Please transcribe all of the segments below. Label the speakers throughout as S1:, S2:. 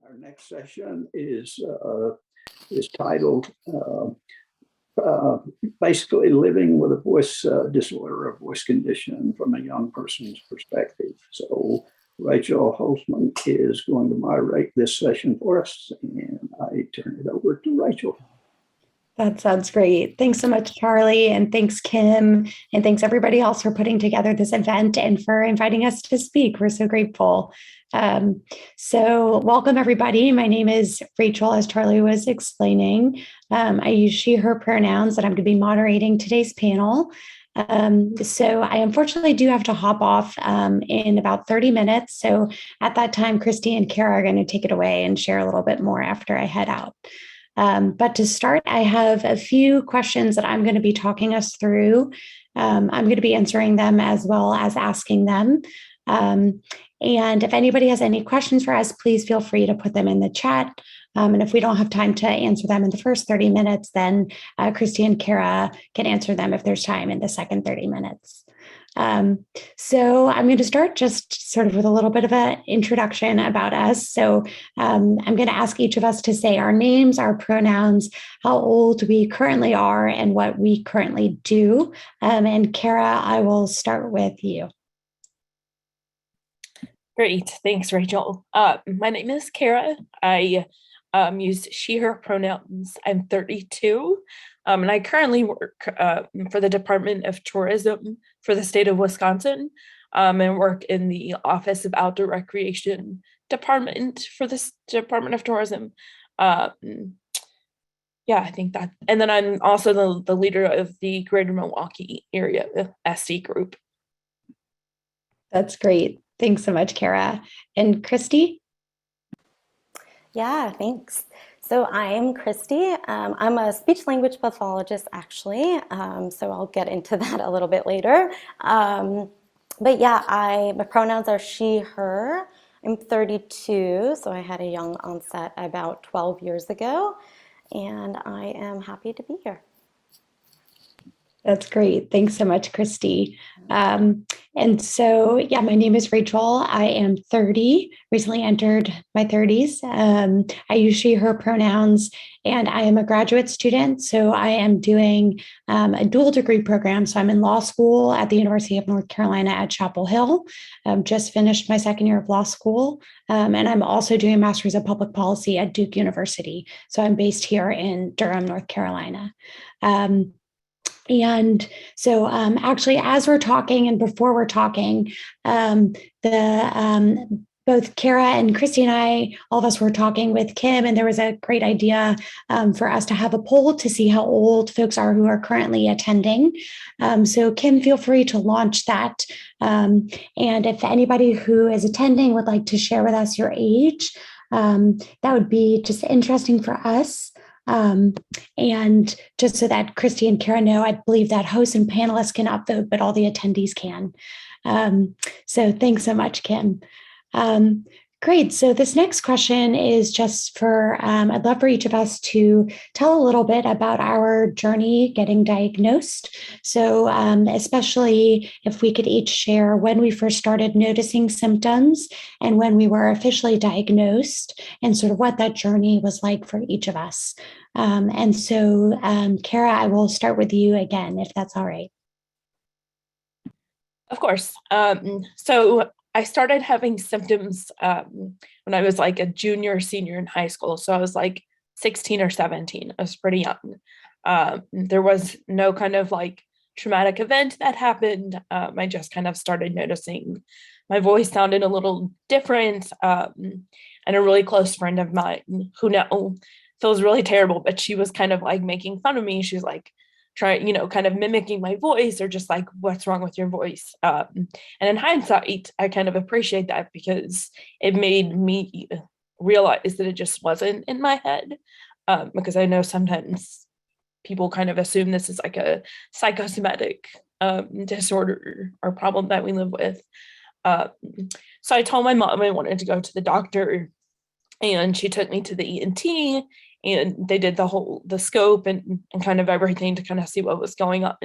S1: Our next session is titled basically living with a voice disorder, a voice condition from a young person's perspective. So Rachel Holtzman is going to moderate this session for us, and I turn it over to Rachel.
S2: That sounds great. Thanks so much, Charlie, and thanks, Kim, and thanks everybody else for putting together this event and for inviting us to speak. We're so grateful. So welcome, everybody. My name is Rachel, as Charlie was explaining. I use she, her pronouns, and I'm going to be moderating today's panel. So I unfortunately do have to hop off in about 30 minutes. So at that time, Christie and Kara are going to take it away and share a little bit more after I head out. But to start, I have a few questions that I'm going to be talking us through. I'm going to be answering them as well as asking them. And if anybody has any questions for us, please feel free to put them in the chat. And if we don't have time to answer them in the first 30 minutes, then Christie and Kara can answer them if there's time in the second 30 minutes. So I'm going to start just sort of with a little bit of an introduction about us. So I'm going to ask each of us to say our names, our pronouns, how old we currently are, and what we currently do. And Kara, I will start with you.
S3: Great. Thanks, Rachel. My name is Kara. I use she, her pronouns. I'm 32. And I currently work for the Department of Tourism for the state of Wisconsin, and work in the Office of Outdoor Recreation Department for the Department of Tourism. Yeah, I think that. And then I'm also the leader of the Greater Milwaukee area SC group.
S2: That's great. Thanks so much, Kara. And Christie?
S4: Yeah, thanks. So I'm Christie. I'm a speech-language pathologist, actually, so I'll get into that a little bit later. But yeah, my pronouns are she, her. I'm 32, so I had a young onset about 12 years ago, and I am happy to be here.
S2: That's great. Thanks so much, Christie. And so, yeah, my name is Rachel. I am 30, recently entered my 30s. I use she, her pronouns, and I am a graduate student. So I am doing a dual degree program. So I'm in law school at the University of North Carolina at Chapel Hill. Just finished my second year of law school. And I'm also doing a master's of public policy at Duke University. So I'm based here in Durham, North Carolina. And so actually, as we're talking and before we're talking, both Kara and Christie and I, all of us were talking with Kim, and there was a great idea for us to have a poll to see how old folks are who are currently attending. So Kim, feel free to launch that. And if anybody who is attending would like to share with us your age, that would be just interesting for us. And just so that Christie and Kara know, I believe that hosts and panelists cannot vote, but all the attendees can. So thanks so much, Kim. Great. So this next question is just for, I'd love for each of us to tell a little bit about our journey getting diagnosed. So especially if we could each share when we first started noticing symptoms and when we were officially diagnosed and sort of what that journey was like for each of us. And so, Kara, I will start with you again, if that's all right.
S3: Of course. So I started having symptoms when I was like a junior, senior in high school. So I was like 16 or 17. I was pretty young. There was no kind of like traumatic event that happened. I just kind of started noticing my voice sounded a little different. And a really close friend of mine who now feels really terrible, but she was kind of like making fun of me. She was like, kind of mimicking my voice or just like, what's wrong with your voice? And in hindsight, I kind of appreciate that because it made me realize that it just wasn't in my head. Because I know sometimes people kind of assume this is like a psychosomatic disorder or problem that we live with. So I told my mom I wanted to go to the doctor, and she took me to the ENT, and they did the scope and kind of everything to kind of see what was going on.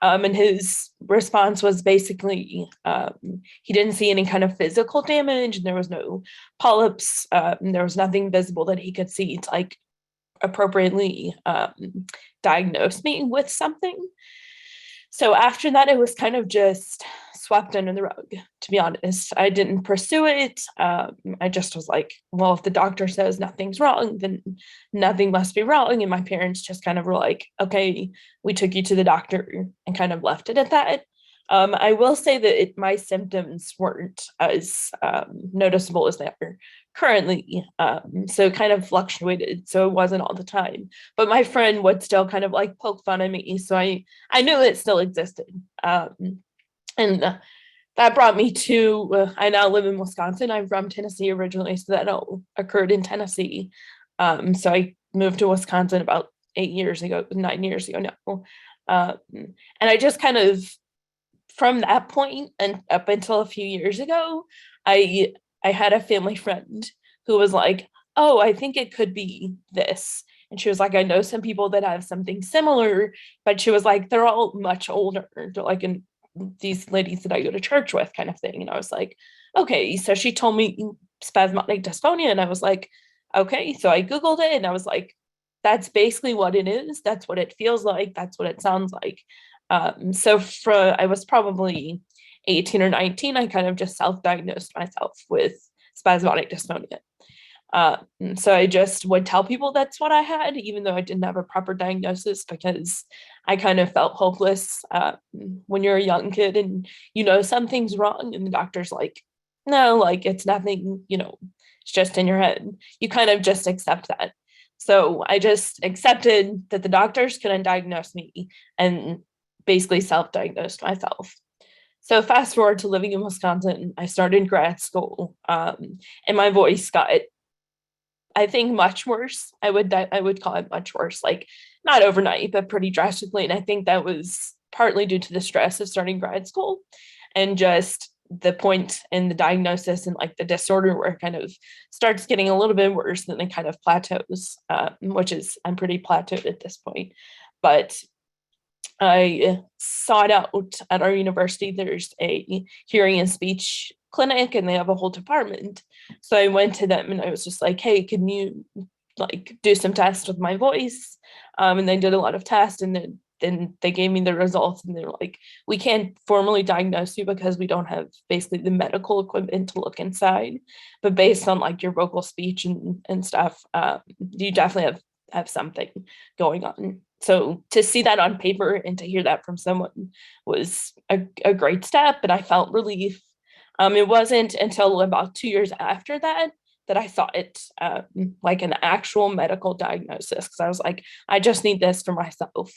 S3: And his response was basically he didn't see any kind of physical damage, and there was no polyps, and there was nothing visible that he could see to like appropriately diagnose me with something. So after that, it was kind of just swept under the rug, to be honest. I didn't pursue it. I just was like, well, if the doctor says nothing's wrong, then nothing must be wrong. And my parents just kind of were like, okay, we took you to the doctor, and kind of left it at that. I will say that my symptoms weren't as noticeable as they are currently. So it kind of fluctuated. So it wasn't all the time. But my friend would still kind of like poke fun at me. So I knew it still existed. And that brought me to, I now live in Wisconsin. I'm from Tennessee originally, so that all occurred in Tennessee. So I moved to Wisconsin about 9 years ago now. And I just kind of, from that point and up until a few years ago, I had a family friend who was like, oh, I think it could be this. And she was like, I know some people that have something similar, but she was like, they're all much older. They're like in these ladies that I go to church with kind of thing. And I was like, okay. So she told me spasmodic dysphonia. And I was like, okay. So I Googled it and I was like, that's basically what it is. That's what it feels like. That's what it sounds like. So I was probably 18 or 19, I kind of just self-diagnosed myself with spasmodic dysphonia. So I just would tell people that's what I had, even though I didn't have a proper diagnosis, because I kind of felt hopeless when you're a young kid and you know something's wrong and the doctor's like, no, like it's nothing, you know, it's just in your head. You kind of just accept that. So I just accepted that the doctors couldn't diagnose me and basically self-diagnosed myself. So fast forward to living in Wisconsin, I started grad school, and my voice got, I think, much worse. I would call it much worse, like not overnight, but pretty drastically. And I think that was partly due to the stress of starting grad school and just the point in the diagnosis and like the disorder where it kind of starts getting a little bit worse, then it kind of plateaus, which is, I'm pretty plateaued at this point. But I sought out at our university, there's a hearing and speech clinic and they have a whole department. So I went to them and I was just like, hey, can you like do some tests with my voice? And they did a lot of tests and then they gave me the results and they were like, we can't formally diagnose you because we don't have basically the medical equipment to look inside, but based on like your vocal speech and stuff, you definitely have something going on. So to see that on paper and to hear that from someone was a great step, and I felt relief. It wasn't until about 2 years after that I thought it like an actual medical diagnosis, because I was like, I just need this for myself.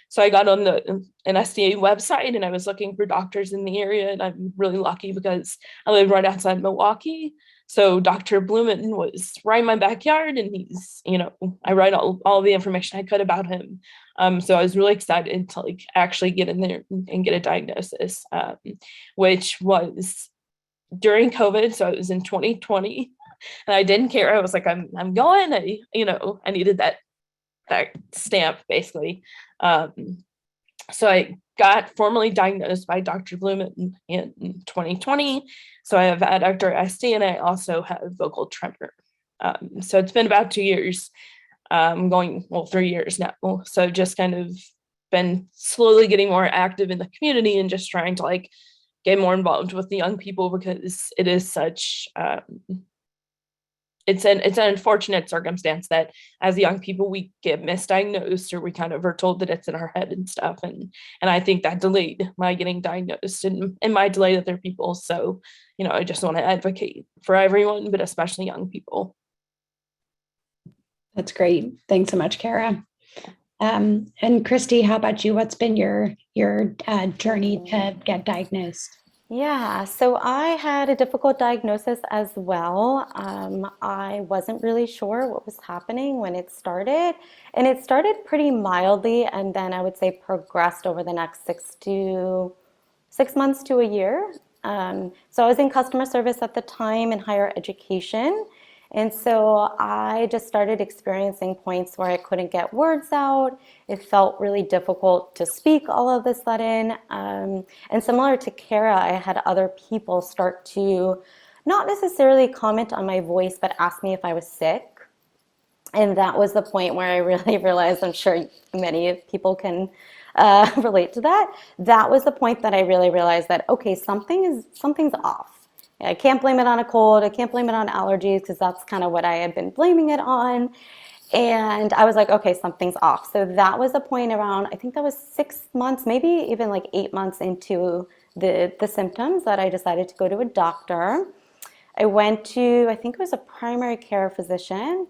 S3: So I got on an SDA website and I was looking for doctors in the area, and I'm really lucky because I live right outside Milwaukee. So Dr. Blumen was right in my backyard, and he's, you know, I write all the information I could about him. So I was really excited to like actually get in there and get a diagnosis, which was during COVID. So it was in 2020, and I didn't care. I was like, I'm going. I needed that stamp basically. So I got formally diagnosed by Dr. Bloom in 2020. So I have adductor ST and I also have vocal tremor. So it's been about 2 years, 3 years now. So just kind of been slowly getting more active in the community and just trying to like get more involved with the young people, because it is such, it's an unfortunate circumstance that as young people we get misdiagnosed, or we kind of are told that it's in our head and stuff, and I think that delayed my getting diagnosed and my delayed other people. So I just want to advocate for everyone, but especially young people.
S2: That's great. Thanks so much, Kara. And Christie, how about you? What's been your journey to get diagnosed?
S4: Yeah, so I had a difficult diagnosis as well. I wasn't really sure what was happening when it started, and it started pretty mildly, and then I would say progressed over the next 6 months to a year. So I was in customer service at the time in higher education, And so I just started experiencing points where I couldn't get words out. It felt really difficult to speak all of a sudden. And similar to Kara, I had other people start to not necessarily comment on my voice, but ask me if I was sick. And that was the point where I really realized, I'm sure many people can relate to that. That was the point that I really realized that, okay, something's off. I can't blame it on a cold. I can't blame it on allergies, because that's kind of what I had been blaming it on. And I was like, okay, something's off. So that was the point around, I think that was 6 months, maybe even like 8 months into the symptoms, that I decided to go to a doctor. I went to, I think it was a primary care physician.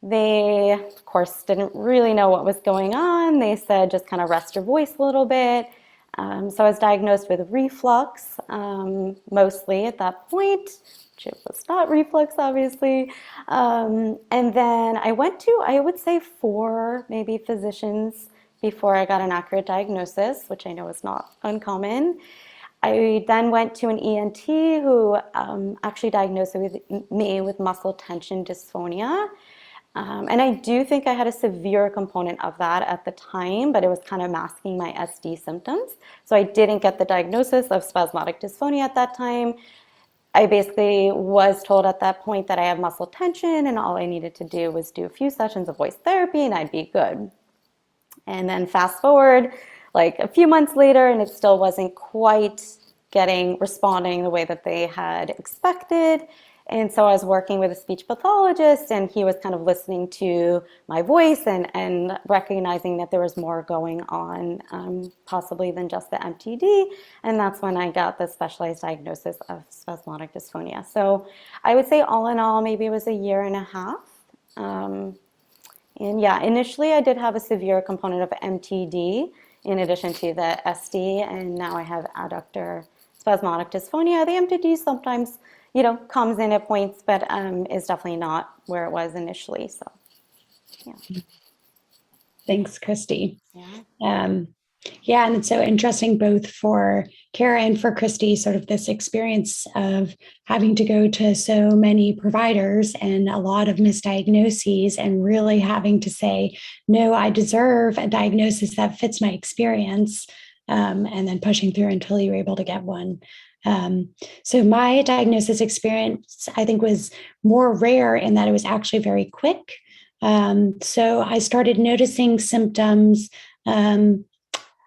S4: They, of course, didn't really know what was going on. They said, just kind of rest your voice a little bit. So I was diagnosed with reflux, mostly at that point, which it was not reflux, obviously. And then I went to, I would say, 4 maybe physicians before I got an accurate diagnosis, which I know is not uncommon. I then went to an ENT who actually diagnosed me with muscle tension dysphonia. And I do think I had a severe component of that at the time, but it was kind of masking my SD symptoms. So I didn't get the diagnosis of spasmodic dysphonia at that time. I basically was told at that point that I have muscle tension, and all I needed to do was do a few sessions of voice therapy and I'd be good. And then fast forward like a few months later, and it still wasn't quite responding the way that they had expected. And so I was working with a speech pathologist, and he was kind of listening to my voice and recognizing that there was more going on, possibly than just the MTD. And that's when I got the specialized diagnosis of spasmodic dysphonia. So I would say all in all, maybe it was 1.5 years. And yeah, initially I did have a severe component of MTD in addition to the SD, and now I have adductor spasmodic dysphonia. The MTD sometimes, comes in at points, but is definitely not where it was initially. So, yeah.
S2: Thanks, Christie.
S4: Yeah.
S2: Yeah, and it's so interesting both for Kara and for Christie, sort of this experience of having to go to so many providers and a lot of misdiagnoses, and really having to say, no, I deserve a diagnosis that fits my experience, and then pushing through until you were able to get one. So my diagnosis experience, I think, was more rare in that it was actually very quick. So I started noticing symptoms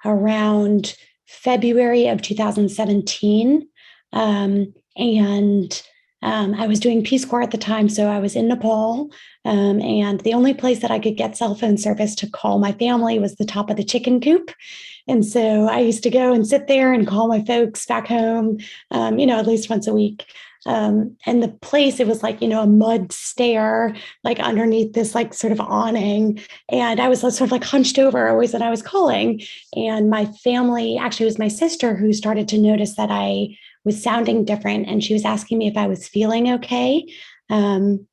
S2: around February of 2017. And I was doing Peace Corps at the time, so I was in Nepal. And the only place that I could get cell phone service to call my family was the top of the chicken coop. And so I used to go and sit there and call my folks back home, at least once a week. And the place, it was like, a mud stair, like underneath this like sort of awning. And I was sort of like hunched over always when I was calling. And my family, actually it was my sister who started to notice that I was sounding different. And she was asking me if I was feeling okay. And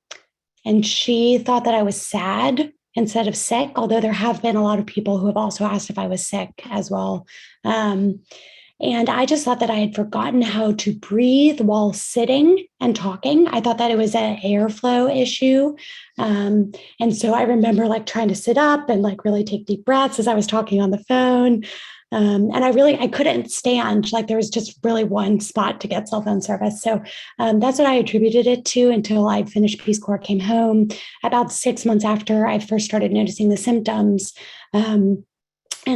S2: she thought that I was sad instead of sick, although there have been a lot of people who have also asked if I was sick as well. And I just thought that I had forgotten how to breathe while sitting and talking. I thought that it was an airflow issue. And so I remember like trying to sit up and like really take deep breaths as I was talking on the phone. And I couldn't stand, like there was just really one spot to get cell phone service. So that's what I attributed it to until I finished Peace Corps, came home. About 6 months after I first started noticing the symptoms. And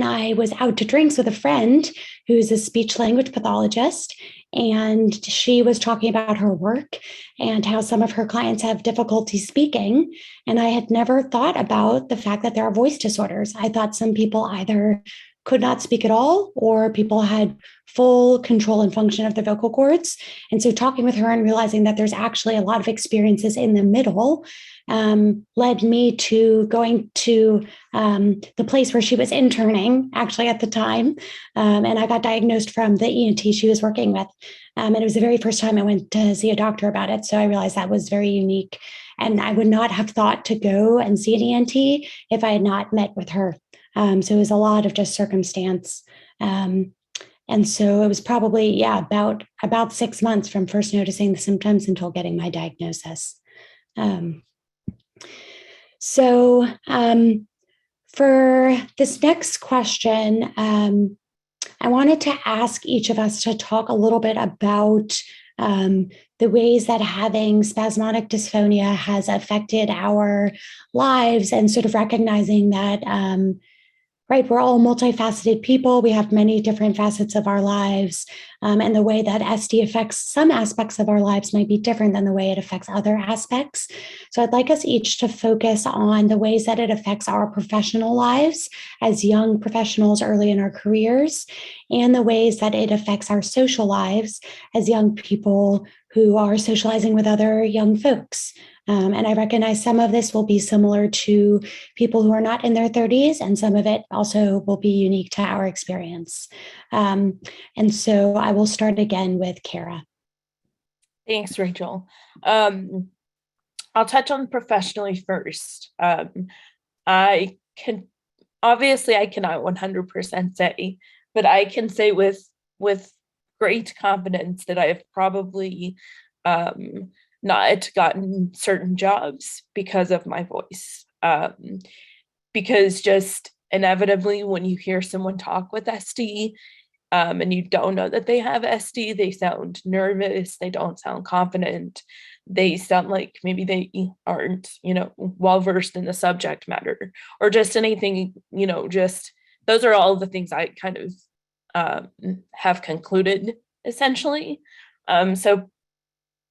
S2: I was out to drinks with a friend who's a speech language pathologist. And she was talking about her work and how some of her clients have difficulty speaking. And I had never thought about the fact that there are voice disorders. I thought some people either could not speak at all, or people had full control and function of their vocal cords. And so talking with her and realizing that there's actually a lot of experiences in the middle led me to going to the place where she was interning, actually at the time. And I got diagnosed from the ENT she was working with. And it was the very first time I went to see a doctor about it. So I realized that was very unique. And I would not have thought to go and see an ENT if I had not met with her. So it was a lot of just circumstance. And so it was probably, about 6 months from first noticing the symptoms until getting my diagnosis. Um, so for this next question, I wanted to ask each of us to talk a little bit about the ways that having spasmodic dysphonia has affected our lives, and sort of recognizing that, right, we're all multifaceted people. We have many different facets of our lives, and the way that SD affects some aspects of our lives might be different than the way it affects other aspects. So I'd like us each to focus on the ways that it affects our professional lives as young professionals early in our careers, and the ways that it affects our social lives as young people who are socializing with other young folks. And I recognize some of this will be similar to people who are not in their 30s, and some of it also will be unique to our experience. And so I will start again with Kara.
S3: Thanks, Rachel. I'll touch on professionally first. I cannot 100% say, but I can say with great confidence that I have probably not gotten certain jobs because of my voice. Because just inevitably, when you hear someone talk with SD, and you don't know that they have SD, they sound nervous, they don't sound confident, they sound like maybe they aren't, well-versed in the subject matter, or just anything, just those are all the things I kind of have concluded, essentially. So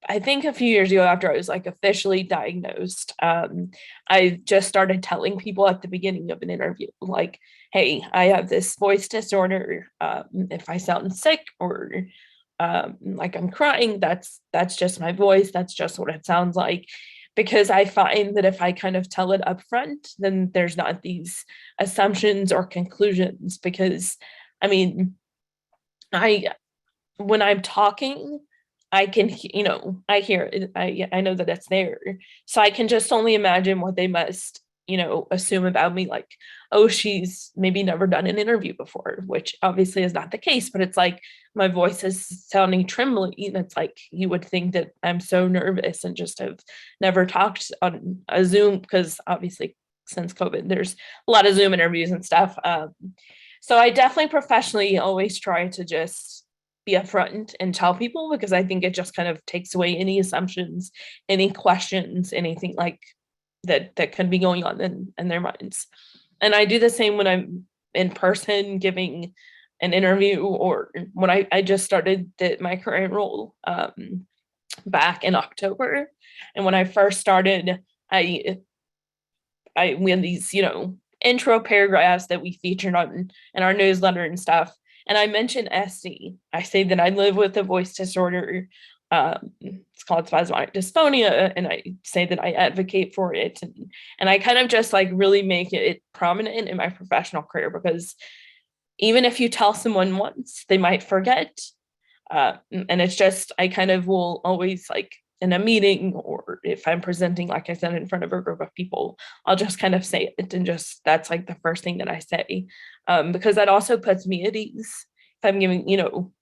S3: I think a few years ago, after I was officially diagnosed, I just started telling people at the beginning of an interview, like, hey, I have this voice disorder. If I sound sick or like I'm crying, that's just my voice. That's just what it sounds like. Because I find that if I kind of tell it up front, then there's not these assumptions or conclusions. Because, when I'm talking, I can, I hear it. I know that it's there. So I can just only imagine what they must, assume about me. Like, oh, she's maybe never done an interview before, which obviously is not the case, but it's like my voice is sounding trembly. And it's like, you would think that I'm so nervous and just have never talked on a Zoom, because obviously since COVID, there's a lot of Zoom interviews and stuff. So I definitely professionally always try to just be upfront and tell people, because I think it just kind of takes away any assumptions, any questions, anything like that could be going on in their minds. And I do the same when I'm in person giving an interview, or when I just started my current role back in October. And when I first started, we had these, intro paragraphs that we featured in our newsletter and stuff. And I mention SD. I say that I live with a voice disorder. It's called spasmodic dysphonia, and I say that I advocate for it. And I kind of just really make it prominent in my professional career, because even if you tell someone once, they might forget. And it's just, I kind of will always in a meeting, or if I'm presenting, like I said, in front of a group of people, I'll just kind of say it, and just that's the first thing that I say, because that also puts me at ease. If I'm giving,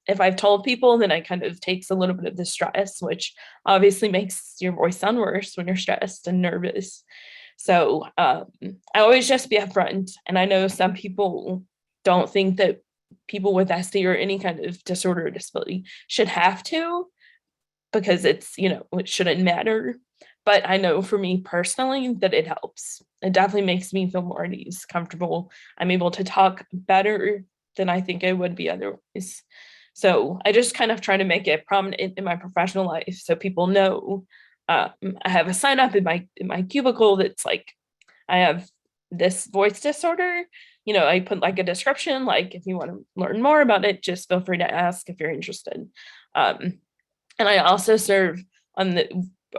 S3: if I've told people, then I kind of takes a little bit of the stress, which obviously makes your voice sound worse when you're stressed and nervous. So I always just be upfront. And I know some people don't think that people with SD or any kind of disorder or disability should have to, because it's, it shouldn't matter. But I know for me personally that it helps. It definitely makes me feel more at ease, comfortable. I'm able to talk better than I think I would be otherwise. So I just kind of try to make it prominent in my professional life, so people know. I have a sign up in my cubicle that's like, I have this voice disorder. I put a description, if you want to learn more about it, just feel free to ask if you're interested. And I also serve on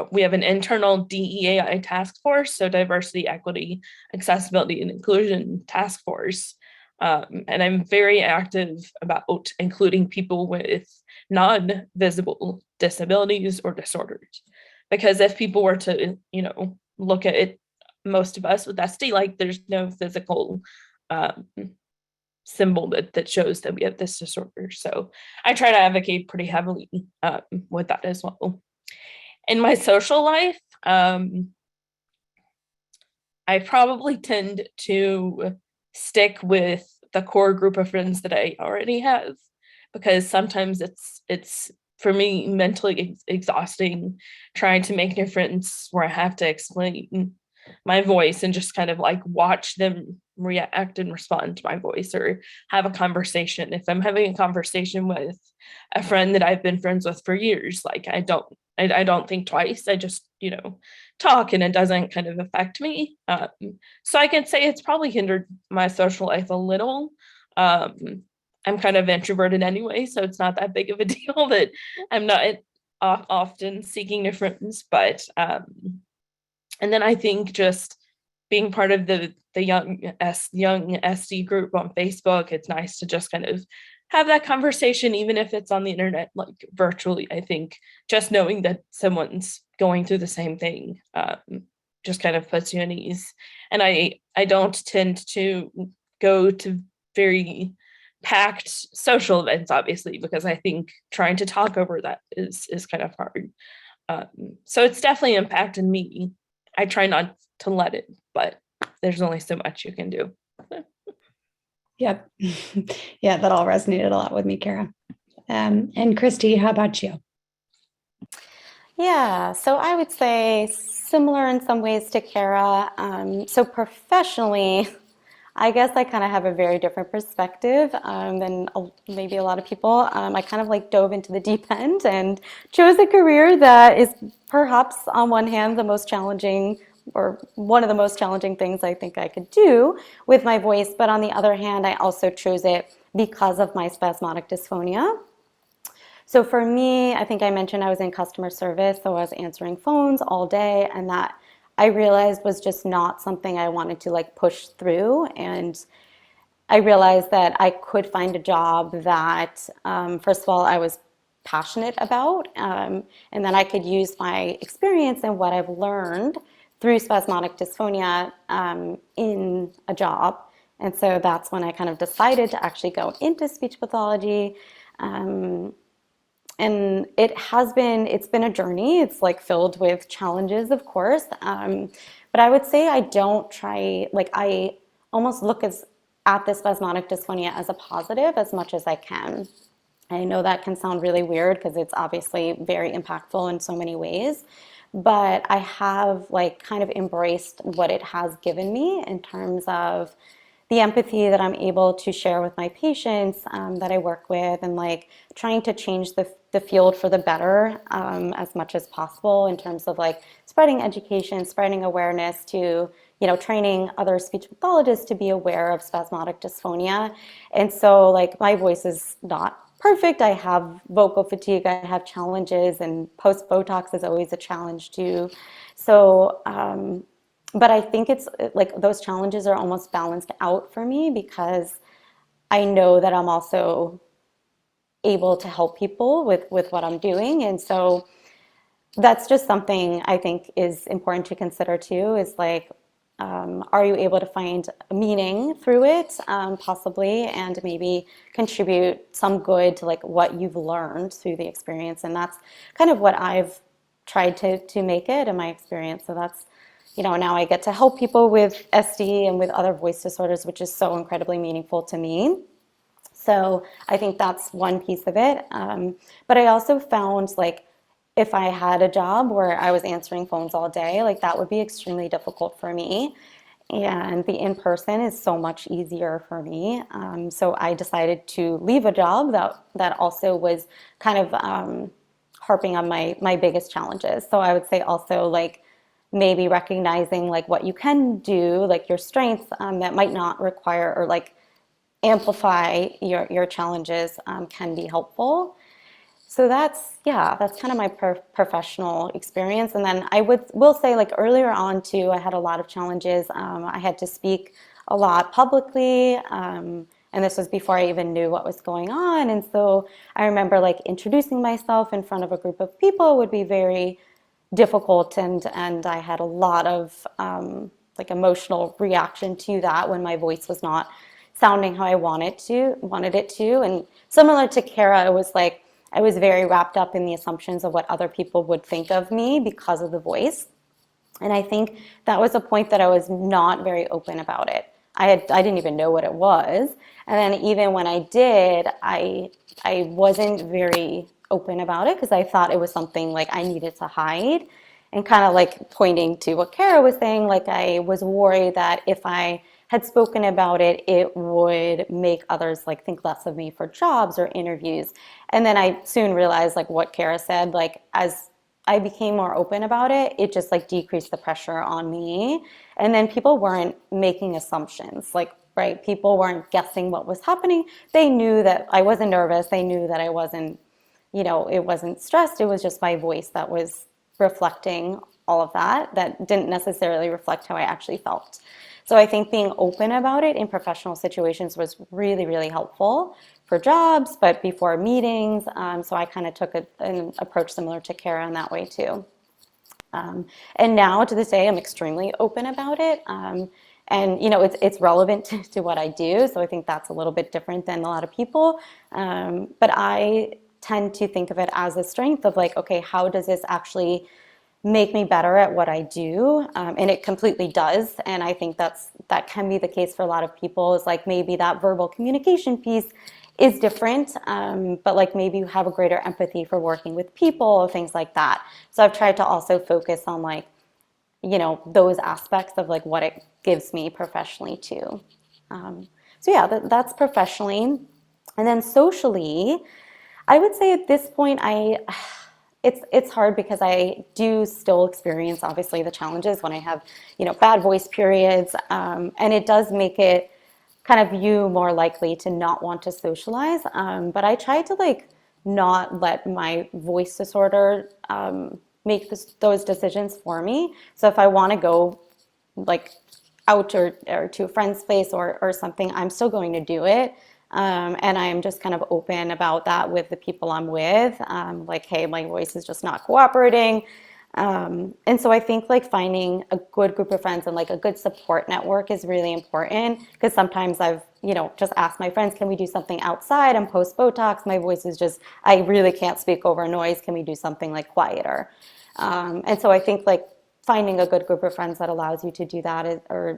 S3: we have an internal DEAI task force, so diversity, equity, accessibility, and inclusion task force. And I'm very active about including people with non-visible disabilities or disorders. Because if people were to, look at it, most of us with SD, there's no physical symbol that shows that we have this disorder. So I try to advocate pretty heavily with that as well. In my social life, I probably tend to stick with the core group of friends that I already have, because sometimes it's for me mentally exhausting trying to make new friends where I have to explain my voice and just kind of like watch them react and respond to my voice, or have a conversation. If I'm having a conversation with a friend that I've been friends with for years, like I don't think twice. I just, talk, and it doesn't kind of affect me. So I can say it's probably hindered my social life a little. I'm kind of introverted anyway, so it's not that big of a deal that I'm not often seeking new friends. But and then I think just being part of the young SD group on Facebook, it's nice to just kind of have that conversation, even if it's on the internet, like virtually. I think just knowing that someone's going through the same thing just kind of puts you at ease. And I don't tend to go to very packed social events, obviously, because I think trying to talk over that is kind of hard. So it's definitely impacted me. I try not to let it, but there's only so much you can do.
S2: Yep. Yeah, that all resonated a lot with me, Kara. And Christie, how about you?
S4: Yeah, so I would say similar in some ways to Kara. So professionally, I guess I kind of have a very different perspective than maybe a lot of people. I kind of like dove into the deep end and chose a career that is perhaps on one hand the most challenging, or one of the most challenging things I think I could do with my voice. But on the other hand, I also chose it because of my spasmodic dysphonia. So for me, I think I mentioned I was in customer service, so I was answering phones all day, and that I realized was just not something I wanted to like push through. And I realized that I could find a job that, first of all, I was passionate about, and then I could use my experience and what I've learned through spasmodic dysphonia in a job. And so that's when I kind of decided to actually go into speech pathology. And it's been a journey. It's like filled with challenges, of course. But I would say I don't try, like I almost look at this spasmodic dysphonia as a positive as much as I can. I know that can sound really weird because it's obviously very impactful in so many ways, but I have like kind of embraced what it has given me in terms of the empathy that I'm able to share with my patients that I work with, and like trying to change the field for the better as much as possible in terms of like spreading education, spreading awareness to, training other speech pathologists to be aware of spasmodic dysphonia. And so like my voice is not perfect. I have vocal fatigue, I have challenges, and post-Botox is always a challenge too. So, but I think it's like those challenges are almost balanced out for me because I know that I'm also able to help people with what I'm doing. And so that's just something I think is important to consider too, is like, are you able to find meaning through it, possibly, and maybe contribute some good to like what you've learned through the experience. And that's kind of what I've tried to make it in my experience. So that's, now I get to help people with SD and with other voice disorders, which is so incredibly meaningful to me. So I think that's one piece of it. But I also found like if I had a job where I was answering phones all day, like that would be extremely difficult for me. And the in-person is so much easier for me. So I decided to leave a job that also was kind of harping on my biggest challenges. So I would say also like maybe recognizing like what you can do, like your strengths that might not require or like amplify your challenges can be helpful. So that's kind of my professional experience. And then I will say like earlier on too, I had a lot of challenges. I had to speak a lot publicly. And this was before I even knew what was going on. And so I remember like introducing myself in front of a group of people would be very difficult. And I had a lot of like emotional reaction to that when my voice was not sounding how I wanted it to. And similar to Kara, it was like, I was very wrapped up in the assumptions of what other people would think of me because of the voice. And I think that was a point that I was not very open about it. I didn't even know what it was. And then even when I did, I wasn't very open about it because I thought it was something like I needed to hide. And kind of like pointing to what Kara was saying, like I was worried that if I had spoken about it, it would make others like think less of me for jobs or interviews. And then I soon realized like what Kara said, like as I became more open about it, it just like decreased the pressure on me. And then people weren't making assumptions, like, right? People weren't guessing what was happening. They knew that I wasn't nervous. They knew that I wasn't, it wasn't stressed. It was just my voice that was reflecting all of that, that didn't necessarily reflect how I actually felt. So I think being open about it in professional situations was really, really helpful for jobs, but before meetings. So I kind of took an approach similar to Kara in that way too. And now to this day, I'm extremely open about it. And it's relevant to what I do. So I think that's a little bit different than a lot of people. But I tend to think of it as a strength of like, okay, how does this actually make me better at what I do? And it completely does. And I think that can be the case for a lot of people, is like maybe that verbal communication piece is different, but like maybe you have a greater empathy for working with people, things like that. So I've tried to also focus on like, those aspects of like what it gives me professionally too. So yeah, that's professionally. And then socially, I would say at this point, it's hard because I do still experience obviously the challenges when I have, bad voice periods. And it does make it kind of you more likely to not want to socialize. But I try to like not let my voice disorder make those decisions for me. So if I want to go like out or to a friend's place or something, I'm still going to do it. And I'm just kind of open about that with the people I'm with. Like, hey, my voice is just not cooperating. And so I think like finding a good group of friends and like a good support network is really important, because sometimes I've, just asked my friends, can we do something outside? I'm post Botox. My voice is just, I really can't speak over noise. Can we do something like quieter? And so I think like finding a good group of friends that allows you to do that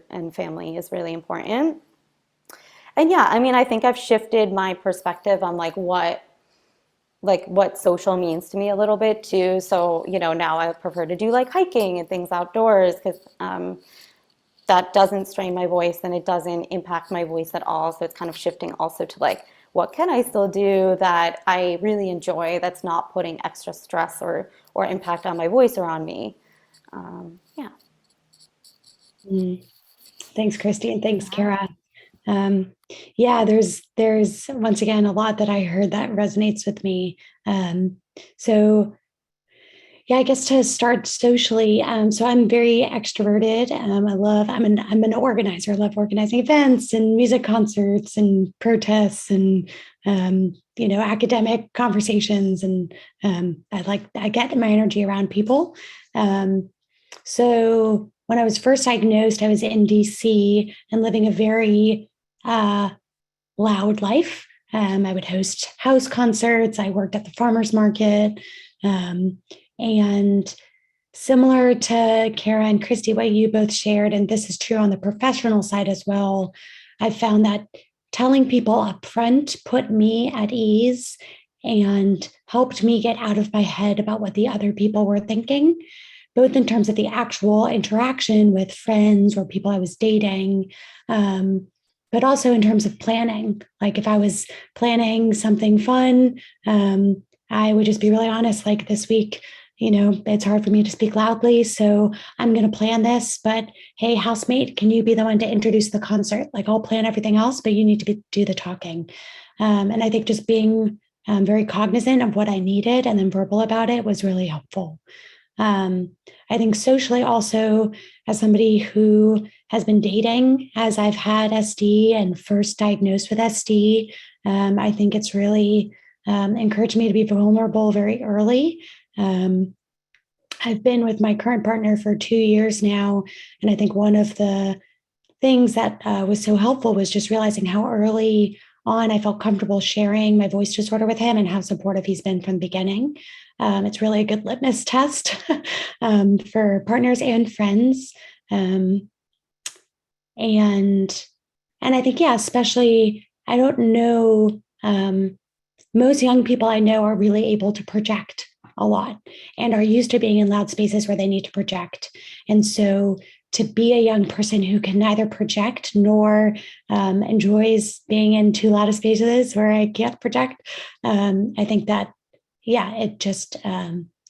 S4: and family is really important. And yeah, I mean, I think I've shifted my perspective on like what social means to me a little bit too. So, now I prefer to do like hiking and things outdoors, because that doesn't strain my voice and it doesn't impact my voice at all. So it's kind of shifting also to like, what can I still do that I really enjoy, that's not putting extra stress or impact on my voice or on me. Yeah.
S2: Thanks, Christie, and thanks, Kara. Yeah, there's once again a lot that I heard that resonates with me. So yeah, I guess to start socially, so I'm very extroverted. I'm an organizer. I love organizing events and music concerts and protests and academic conversations, and I get my energy around people. So when I was first diagnosed, I was in DC and living a very loud life. I would host house concerts. I worked at the farmer's market. And similar to Kara and Christie, what you both shared, and this is true on the professional side as well, I found that telling people up front put me at ease and helped me get out of my head about what the other people were thinking, both in terms of the actual interaction with friends or people I was dating, but also in terms of planning. Like if I was planning something fun, I would just be really honest, like this week, it's hard for me to speak loudly, so I'm going to plan this, but hey, housemate, can you be the one to introduce the concert? Like I'll plan everything else, but you need to do the talking. And I think just being very cognizant of what I needed and then verbal about it was really helpful. I think socially also, as somebody who has been dating as I've had SD and first diagnosed with SD, I think it's really encouraged me to be vulnerable very early. I've been with my current partner for 2 years now, and I think one of the things that was so helpful was just realizing how early on I felt comfortable sharing my voice disorder with him and how supportive he's been from the beginning. It's really a good litmus test for partners and friends. And I think, yeah, especially, I don't know, most young people I know are really able to project a lot and are used to being in loud spaces where they need to project. And so to be a young person who can neither project nor enjoys being in too loud of spaces where I can't project, I think that, yeah, it just,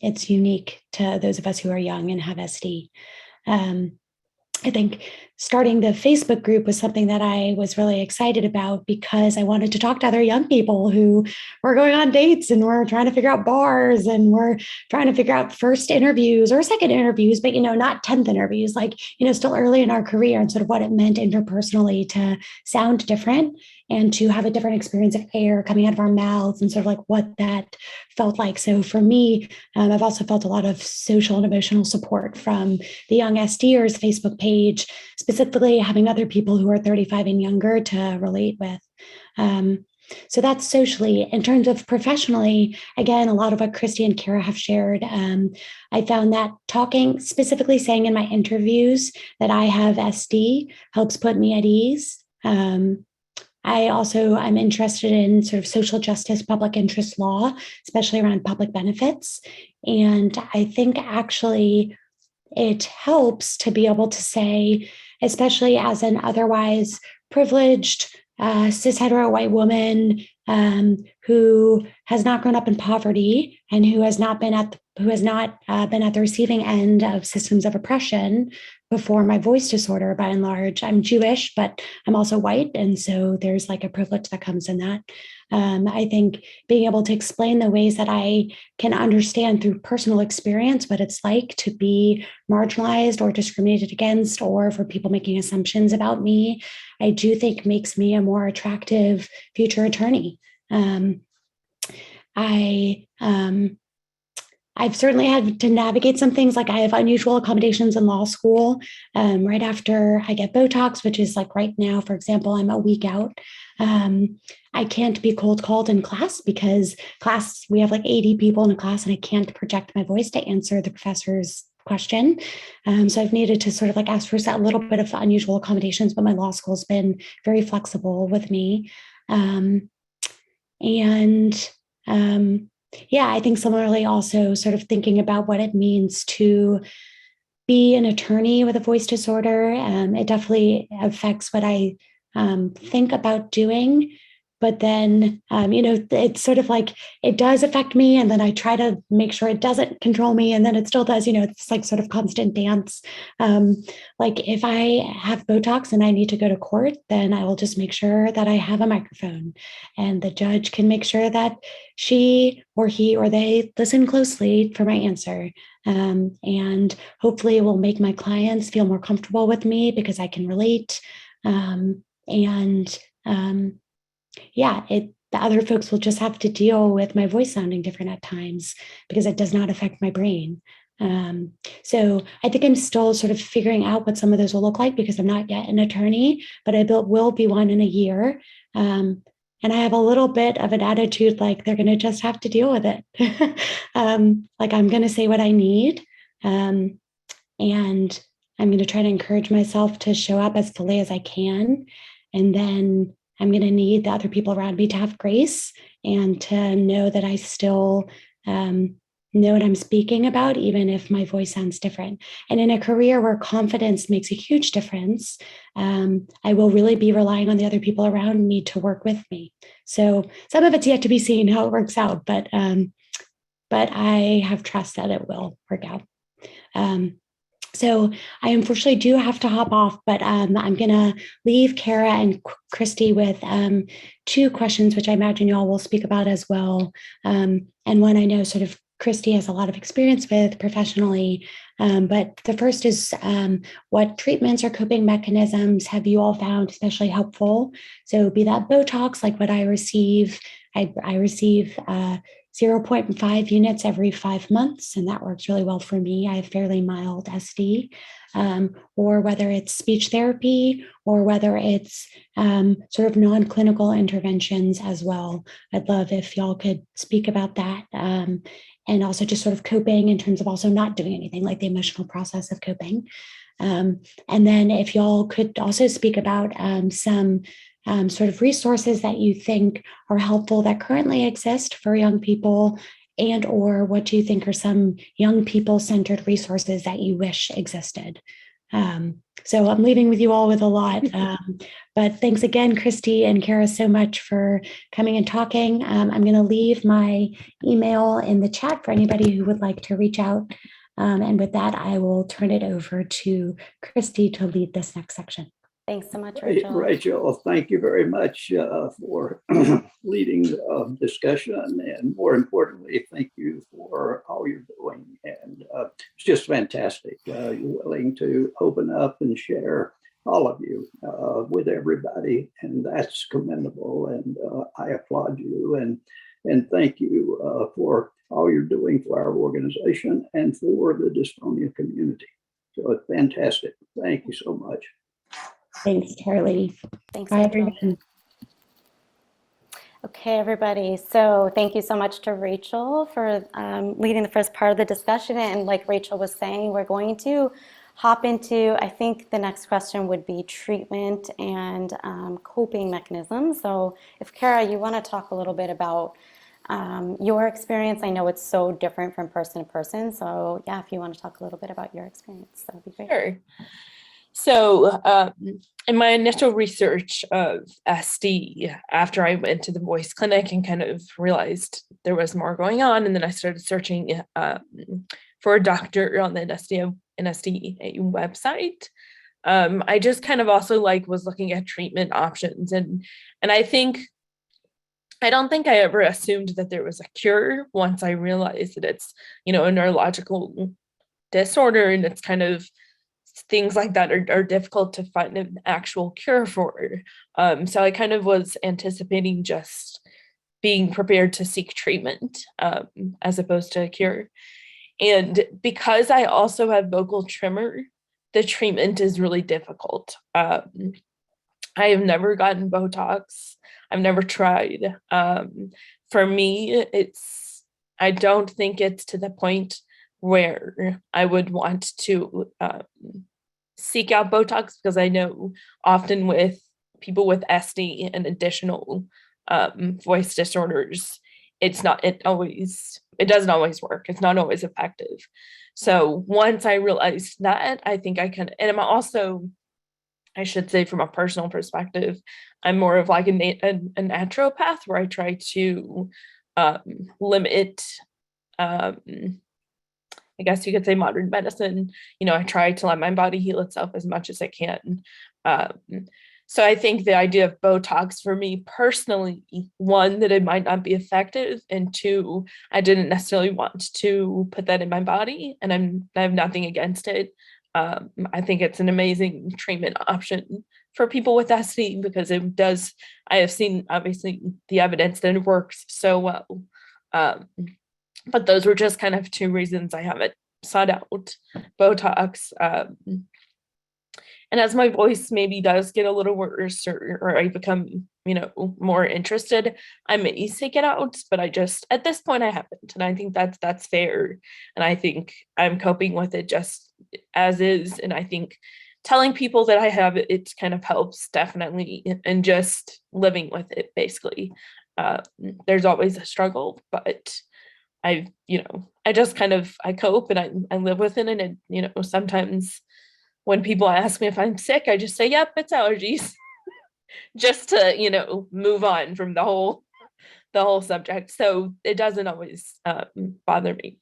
S2: it's unique to those of us who are young and have SD. I think starting the Facebook group was something that I was really excited about because I wanted to talk to other young people who were going on dates and were trying to figure out bars and were trying to figure out first interviews or second interviews, but, not 10th interviews, like, still early in our career, and sort of what it meant interpersonally to sound different and to have a different experience of air coming out of our mouths and sort of like what that felt like. So for me, I've also felt a lot of social and emotional support from the Young SDers Facebook page, specifically having other people who are 35 and younger to relate with. So that's socially. In terms of professionally, again, a lot of what Christie and Kara have shared, I found that talking, specifically saying in my interviews that I have SD, helps put me at ease. I'm interested in sort of social justice, public interest law, especially around public benefits. And I think actually it helps to be able to say, especially as an otherwise privileged cis hetero white woman who has not grown up in poverty and who has not been at the receiving end of systems of oppression before my voice disorder. By and large, I'm Jewish, but I'm also white, and so there's like a privilege that comes in that. I think being able to explain the ways that I can understand through personal experience what it's like to be marginalized or discriminated against, or for people making assumptions about me, I do think makes me a more attractive future attorney. I've certainly had to navigate some things, like I have unusual accommodations in law school right after I get Botox, which is like right now, for example, I'm a week out. I can't be cold called in class because we have like 80 people in a class and I can't project my voice to answer the professor's question. So I've needed to sort of like ask for a little bit of unusual accommodations, but my law school's been very flexible with me. Yeah, I think similarly also sort of thinking about what it means to be an attorney with a voice disorder. It definitely affects what I think about doing. But then, it's sort of like it does affect me. And then I try to make sure it doesn't control me. And then it still does, it's like sort of constant dance. Like if I have Botox and I need to go to court, then I will just make sure that I have a microphone and the judge can make sure that she or he or they listen closely for my answer. And hopefully it will make my clients feel more comfortable with me because I can relate. The other folks will just have to deal with my voice sounding different at times because it does not affect my brain. So I think I'm still sort of figuring out what some of those will look like because I'm not yet an attorney, but I will be one in a year. And I have a little bit of an attitude like they're going to just have to deal with it. Like I'm going to say what I need. And I'm going to try to encourage myself to show up as fully as I can. And then I'm going to need the other people around me to have grace and to know that I still know what I'm speaking about, even if my voice sounds different. And in a career where confidence makes a huge difference, I will really be relying on the other people around me to work with me. So some of it's yet to be seen how it works out, but I have trust that it will work out. So I unfortunately do have to hop off, but I'm going to leave Kara and Christie with 2 questions, which I imagine you all will speak about as well. And one I know sort of Christie has a lot of experience with professionally, but the first is what treatments or coping mechanisms have you all found especially helpful? So be that Botox, like what I receive, I receive 0.5 units every 5 months, and that works really well for me. I have fairly mild SD, or whether it's speech therapy, or whether it's sort of non-clinical interventions as well. I'd love if y'all could speak about that. and also just sort of coping in terms of also not doing anything, like the emotional process of coping. And then if y'all could also speak about some sort of resources that you think are helpful that currently exist for young people, and or what do you think are some young people-centered resources that you wish existed? So I'm leaving with you all with a lot, but thanks again, Christie and Kara, so much for coming and talking. I'm going to leave my email in the chat for anybody who would like to reach out. And with that, I will turn it over to Christie to lead this next section.
S4: Thanks so much, Rachel.
S1: Rachel, thank you very much for leading the discussion, and more importantly, thank you for all you're doing. And it's just fantastic. You're willing to open up and share, all of you, with everybody, and that's commendable. And I applaud you, and thank you for all you're doing for our organization and for the dysphonia community. So it's fantastic. Thank you so much.
S2: Thanks, Charlie.
S4: Thanks,
S2: Bye,
S4: Rachel.
S2: everyone.
S4: Okay, everybody. So thank you so much to Rachel for leading the first part of the discussion. And like Rachel was saying, we're going to hop into, I think the next question would be treatment and coping mechanisms. So if Kara, you want to talk a little bit about your experience. I know it's so different from person to person. So yeah, if you want to talk a little bit about your experience, that would be great.
S3: Sure. So in my initial research of SD, after I went to the voice clinic and kind of realized there was more going on, and then I started searching for a doctor on the NSD website, I just kind of also was looking at treatment options. And I don't think I ever assumed that there was a cure once I realized that it's, a neurological disorder, and it's kind of things like that are difficult to find an actual cure for. So I kind of was anticipating just being prepared to seek treatment as opposed to a cure. And because I also have vocal tremor, the treatment is really difficult. I have never gotten Botox. I've never tried. For me, I don't think it's to the point where I would want to seek out Botox, because I know often with people with SD and additional voice disorders, it doesn't always work. It's not always effective. So once I realized that, I think I can, and I'm also, I should say from a personal perspective, I'm more of like a naturopath, where I try to limit, I guess you could say, modern medicine. I try to let my body heal itself as much as I can. So I think the idea of Botox for me personally, one, that it might not be effective, and two, I didn't necessarily want to put that in my body, and I have nothing against it. I think it's an amazing treatment option for people with SD, because I have seen obviously the evidence that it works so well. But those were just kind of two reasons I haven't sought out Botox. And as my voice maybe does get a little worse, or I become, more interested, I may seek it out. But at this point, I haven't. And I think that's fair. And I think I'm coping with it just as is. And I think telling people that I have it kind of helps, definitely, and just living with it, basically. There's always a struggle, but I just kind of, I cope, and I live with it. And sometimes when people ask me if I'm sick, I just say, yep, it's allergies, just to, move on from the whole subject. So it doesn't always bother me.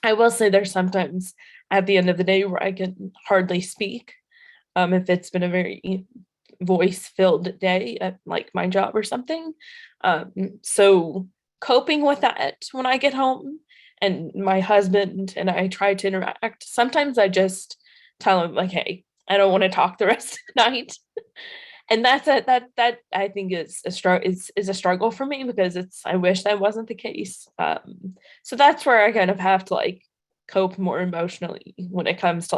S3: I will say there's sometimes at the end of the day where I can hardly speak, if it's been a very voice-filled day at like my job or something. So coping with that when I get home, and my husband and I try to interact. Sometimes I just tell him like, hey, I don't want to talk the rest of the night. And that I think is a struggle for me, because I wish that wasn't the case. So that's where I kind of have to cope more emotionally when it comes to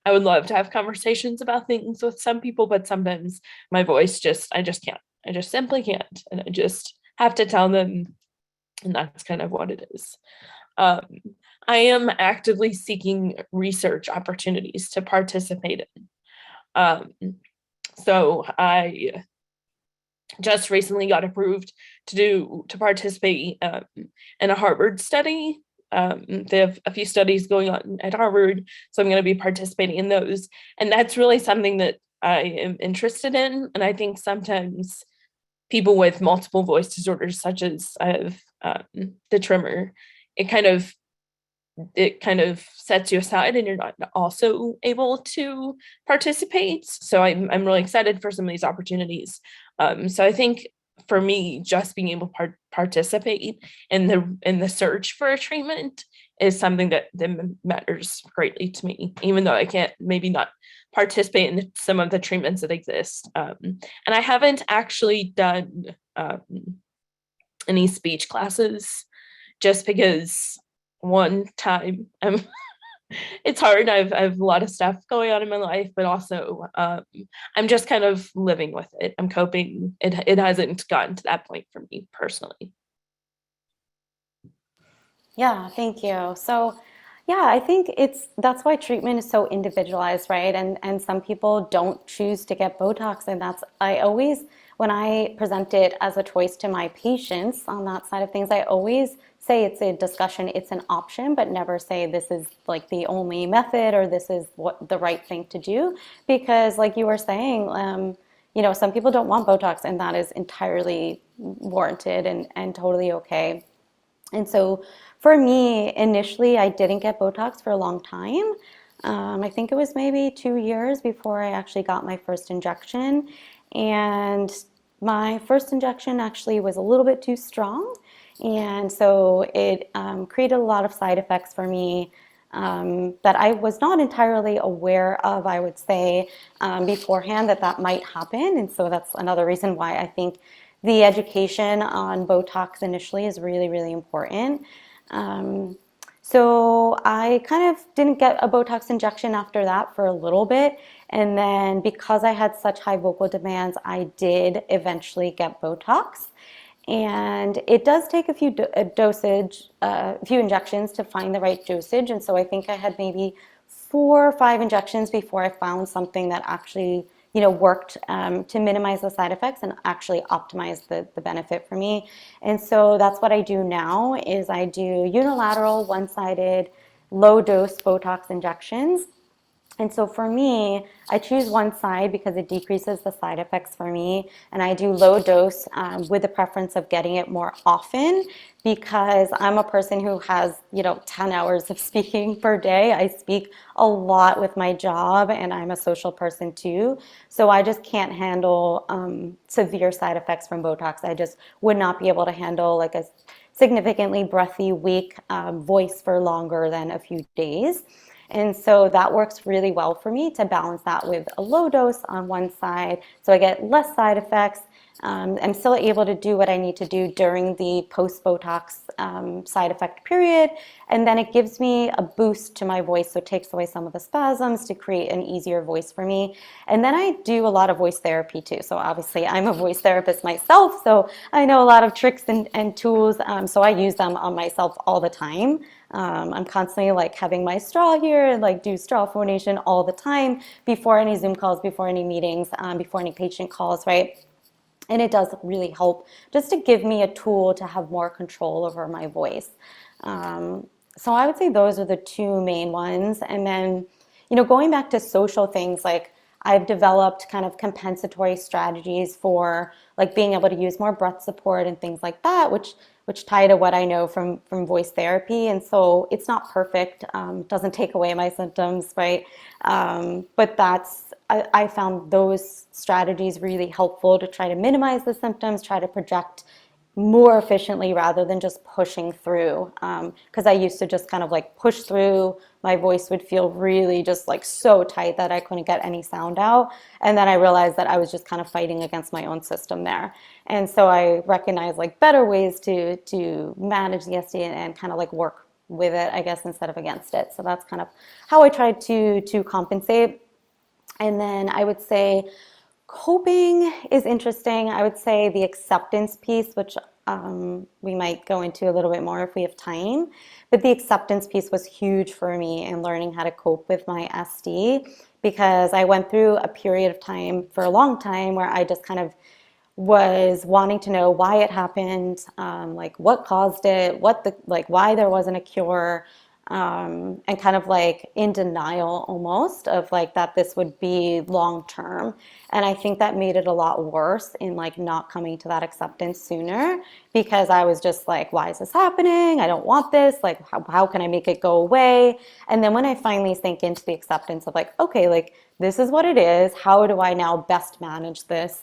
S3: I would love to have conversations about things with some people, but sometimes my voice I just can't. I just simply can't. And I just have to tell them, and that's kind of what it is. Um, I am actively seeking research opportunities to participate in. So I just recently got approved to participate in a Harvard study. They have a few studies going on at Harvard, so I'm going to be participating in those. And that's really something that I am interested in. And I think sometimes people with multiple voice disorders, such as I have the tremor, it kind of sets you aside and you're not also able to participate. So I'm really excited for some of these opportunities. So I think for me, just being able to participate in the search for a treatment is something that matters greatly to me, even though I can't maybe not participate in some of the treatments that exist. And I haven't actually done any speech classes just because one time it's hard. I have a lot of stuff going on in my life, but also I'm just kind of living with it. I'm coping. It hasn't gotten to that point for me personally.
S4: Yeah, thank you. So, yeah, I think that's why treatment is so individualized, right? And some people don't choose to get Botox, and I always, when I present it as a choice to my patients on that side of things, I always say it's a discussion, it's an option, but never say this is like the only method or this is what the right thing to do, because like you were saying, some people don't want Botox, and that is entirely warranted and totally okay. And so for me, initially, I didn't get Botox for a long time. I think it was maybe 2 years before I actually got my first injection. And my first injection actually was a little bit too strong. And so it created a lot of side effects for me that I was not entirely aware of, I would say, beforehand that might happen. And so that's another reason why I think the education on Botox initially is really, really important. So I kind of didn't get a Botox injection after that for a little bit. And then because I had such high vocal demands, I did eventually get Botox. And it does take a few injections to find the right dosage. And so I think I had maybe 4 or 5 injections before I found something that actually worked to minimize the side effects and actually optimize the benefit for me. And so that's what I do now is I do unilateral, one-sided, low-dose Botox injections. And so for me, I choose one side because it decreases the side effects for me. And I do low dose with the preference of getting it more often because I'm a person who has, 10 hours of speaking per day. I speak a lot with my job and I'm a social person too. So I just can't handle severe side effects from Botox. I just would not be able to handle like a significantly breathy, weak voice for longer than a few days. And so that works really well for me to balance that with a low dose on one side. So I get less side effects. I'm still able to do what I need to do during the post-Botox side effect period. And then it gives me a boost to my voice. So it takes away some of the spasms to create an easier voice for me. And then I do a lot of voice therapy too. So obviously I'm a voice therapist myself. So I know a lot of tricks and tools. So I use them on myself all the time. I'm constantly like having my straw here and like do straw phonation all the time before any Zoom calls, before any meetings, before any patient calls, right? And it does really help just to give me a tool to have more control over my voice. So I would say those are the 2 main ones. And then, going back to social things, like I've developed kind of compensatory strategies for like being able to use more breath support and things like that, which tie to what I know from voice therapy. And so it's not perfect, doesn't take away my symptoms, right? But I found those strategies really helpful to try to minimize the symptoms, try to project more efficiently rather than just pushing through. Because I used to just kind of like push through. My voice would feel really just like so tight that I couldn't get any sound out. And then I realized that I was just kind of fighting against my own system there. And so I recognized like better ways to manage the SD and kind of like work with it, I guess, instead of against it. So that's kind of how I tried to compensate. And then I would say coping is interesting. I would say the acceptance piece, which we might go into a little bit more if we have time. But the acceptance piece was huge for me in learning how to cope with my SD, because I went through a period of time for a long time where I just kind of was wanting to know why it happened, like what caused it, why there wasn't a cure, and kind of like in denial almost of like that this would be long term. And I think that made it a lot worse in like not coming to that acceptance sooner, because I was just like, why is this happening? I don't want this. Like, how can I make it go away? And then when I finally sank into the acceptance of like, okay, like this is what it is. How do I now best manage this?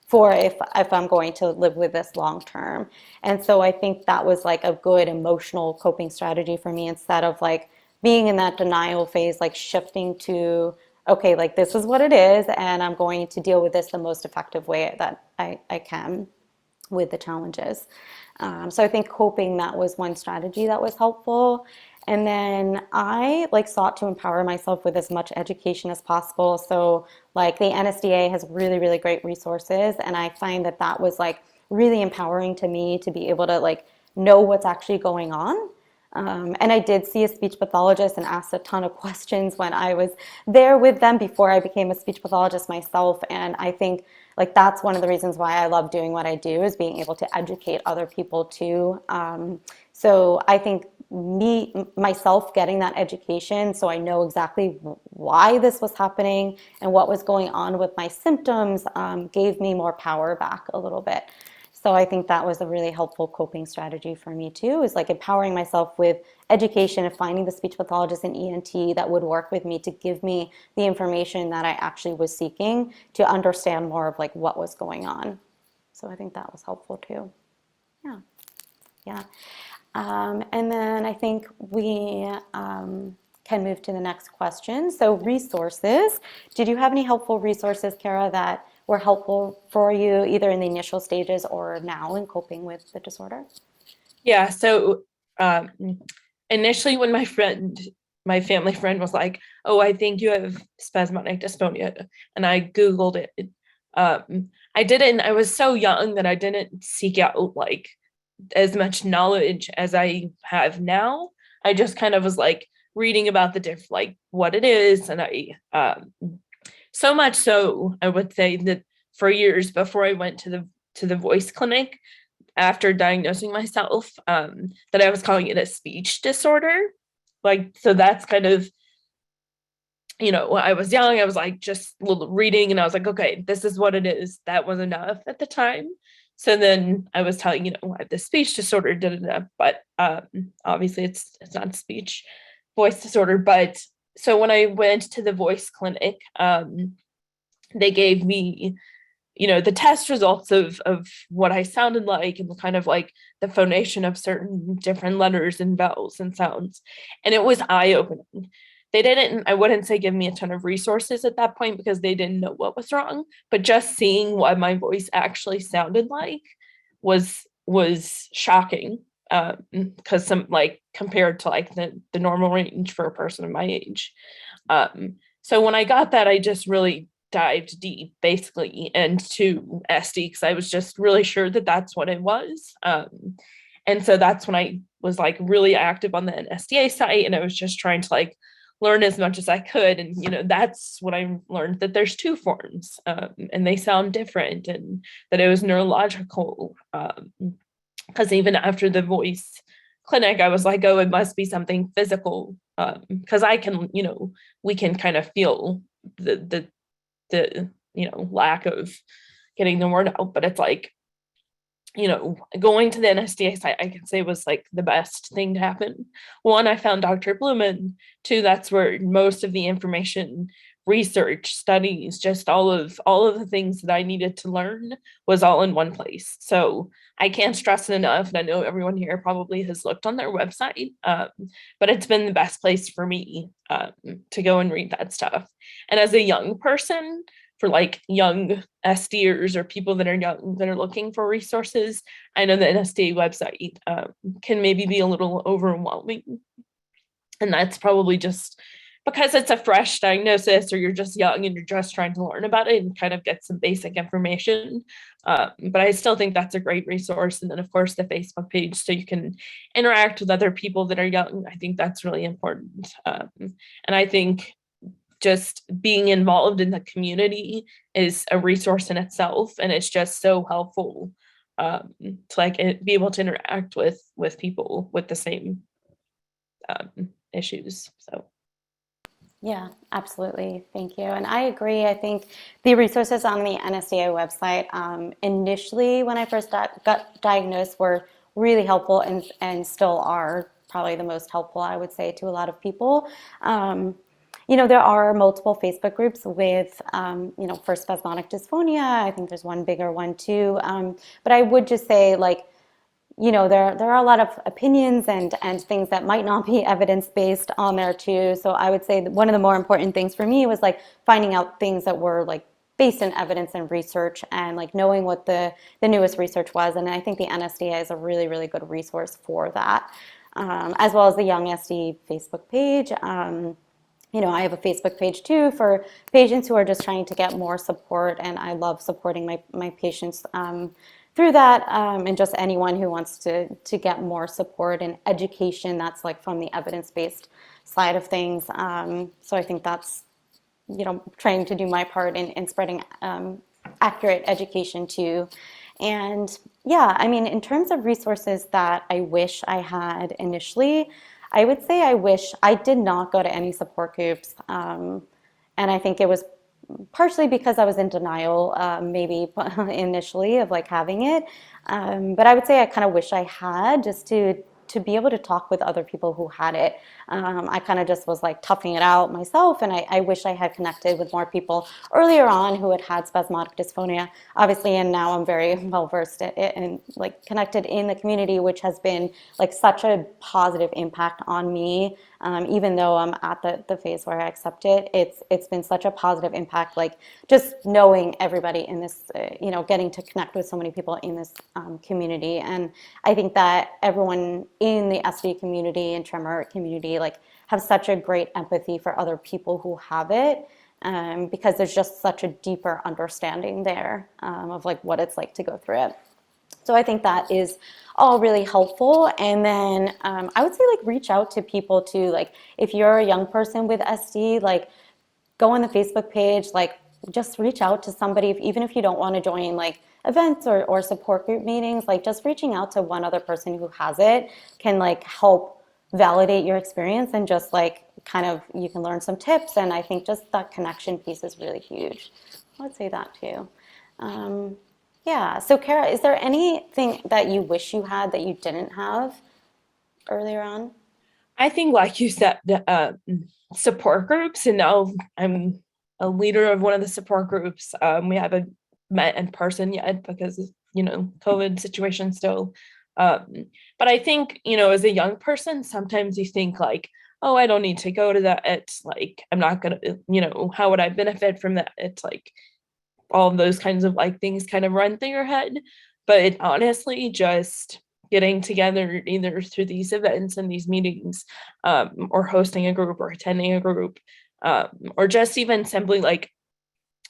S4: For if I'm going to live with this long term. And so I think that was like a good emotional coping strategy for me, instead of like being in that denial phase, like shifting to, okay, like this is what it is, and I'm going to deal with this the most effective way that I can with the challenges. So I think coping, that was one strategy that was helpful. And then I like sought to empower myself with as much education as possible. So like the NSDA has really, really great resources. And I find that that was like really empowering to me to be able to like know what's actually going on. And I did see a speech pathologist and asked a ton of questions when I was there with them before I became a speech pathologist myself. And I think like that's one of the reasons why I love doing what I do, is being able to educate other people too. So I think myself getting that education, so I know exactly why this was happening and what was going on with my symptoms, gave me more power back a little bit. So I think that was a really helpful coping strategy for me too, is like empowering myself with education and finding the speech pathologist and ENT that would work with me to give me the information that I actually was seeking to understand more of like what was going on. So I think that was helpful too. Yeah. Yeah. And then I think we can move to the next question. So resources. Did you have any helpful resources, Kara, that were helpful for you either in the initial stages or now in coping with the disorder?
S3: Yeah, so initially when my family friend was like, oh, I think you have spasmodic dysphonia, and I Googled it. I was so young that I didn't seek out like as much knowledge as I have now. I just kind of was like reading about the like what it is, and I so much so I would say that for years before I went to the voice clinic after diagnosing myself, that I was calling it a speech disorder. Like, so that's kind of, when I was young, I was like just reading and I was like, okay, this is what it is. That was enough at the time. So then I was telling, I have this speech disorder, but obviously it's not speech, voice disorder. But so when I went to the voice clinic, they gave me, the test results of what I sounded like and kind of like the phonation of certain different letters and vowels and sounds. And it was eye-opening. I wouldn't say give me a ton of resources at that point because they didn't know what was wrong, but just seeing what my voice actually sounded like was shocking. Because some like compared to like the normal range for a person of my age. So when I got that, I just really dived deep basically into SD because I was just really sure that that's what it was. And so that's when I was like really active on the NSDA site, and I was just trying to like learn as much as I could. And, that's what I learned, that there's two forms and they sound different, and that it was neurological. Because even after the voice clinic, I was like, oh, it must be something physical. Because I can, we can kind of feel the lack of getting the word out, but it's like, going to the NSDA site, I can say was like the best thing to happen. One, I found Dr. Blumen. Two, that's where most of the information, research, studies, just all of the things that I needed to learn was all in one place. So I can't stress it enough, and I know everyone here probably has looked on their website, but it's been the best place for me to go and read that stuff. And as a young person, for like young SDers or people that are young that are looking for resources, I know the NSDA website can maybe be a little overwhelming. And that's probably just because it's a fresh diagnosis, or you're just young and you're just trying to learn about it and kind of get some basic information. But I still think that's a great resource. And then, of course, the Facebook page, so you can interact with other people that are young. I think that's really important. And I think just being involved in the community is a resource in itself, and it's just so helpful to like be able to interact with people with the same issues. So
S4: Yeah, absolutely. Thank you. And I agree. I think the resources on the NSDA website initially, when I first got diagnosed, were really helpful and still are probably the most helpful, I would say, to a lot of people. There are multiple Facebook groups with, for spasmodic dysphonia. I think there's one bigger one too. But I would just say, like, there are a lot of opinions and things that might not be evidence-based on there too. So I would say that one of the more important things for me was like finding out things that were like based in evidence and research, and like knowing what the newest research was. And I think the NSDA is a really, really good resource for that, as well as the Young SD Facebook page. I have a Facebook page too for patients who are just trying to get more support, and I love supporting my patients through that, and just anyone who wants to get more support and education that's like from the evidence-based side of things. So I think that's, trying to do my part in spreading accurate education too. And yeah, I mean, in terms of resources that I wish I had initially, I would say I wish I did not go to any support groups. And I think it was partially because I was in denial, maybe initially, of like having it. But I would say I kind of wish I had, just to be able to talk with other people who had it. I kind of just was like toughing it out myself, and I wish I had connected with more people earlier on who had spasmodic dysphonia, obviously, and now I'm very well versed and like connected in the community, which has been like such a positive impact on me. Even though I'm at the phase where I accept it, it's been such a positive impact, like just knowing everybody in this, getting to connect with so many people in this community. And I think that everyone in the SD community and tremor community like have such a great empathy for other people who have it, because there's just such a deeper understanding there of like what it's like to go through it. So I think that is all really helpful. And then I would say like reach out to people too. Like if you're a young person with SD, like go on the Facebook page, like just reach out to somebody, even if you don't want to join like events or support group meetings, like just reaching out to one other person who has it can like help validate your experience, and just like kind of you can learn some tips. And I think just that connection piece is really huge. I would say that too. Yeah. So Kara, is there anything that you wish you had that you didn't have earlier on?
S3: I think, like you said, support groups, and now I'm a leader of one of the support groups. We haven't met in person yet because, COVID situation still. But I think, as a young person, sometimes you think like, oh, I don't need to go to that. It's like, I'm not going to, how would I benefit from that? It's like, all of those kinds of like things kind of run through your head. But it honestly, just getting together either through these events and these meetings, or hosting a group or attending a group, or just even simply like,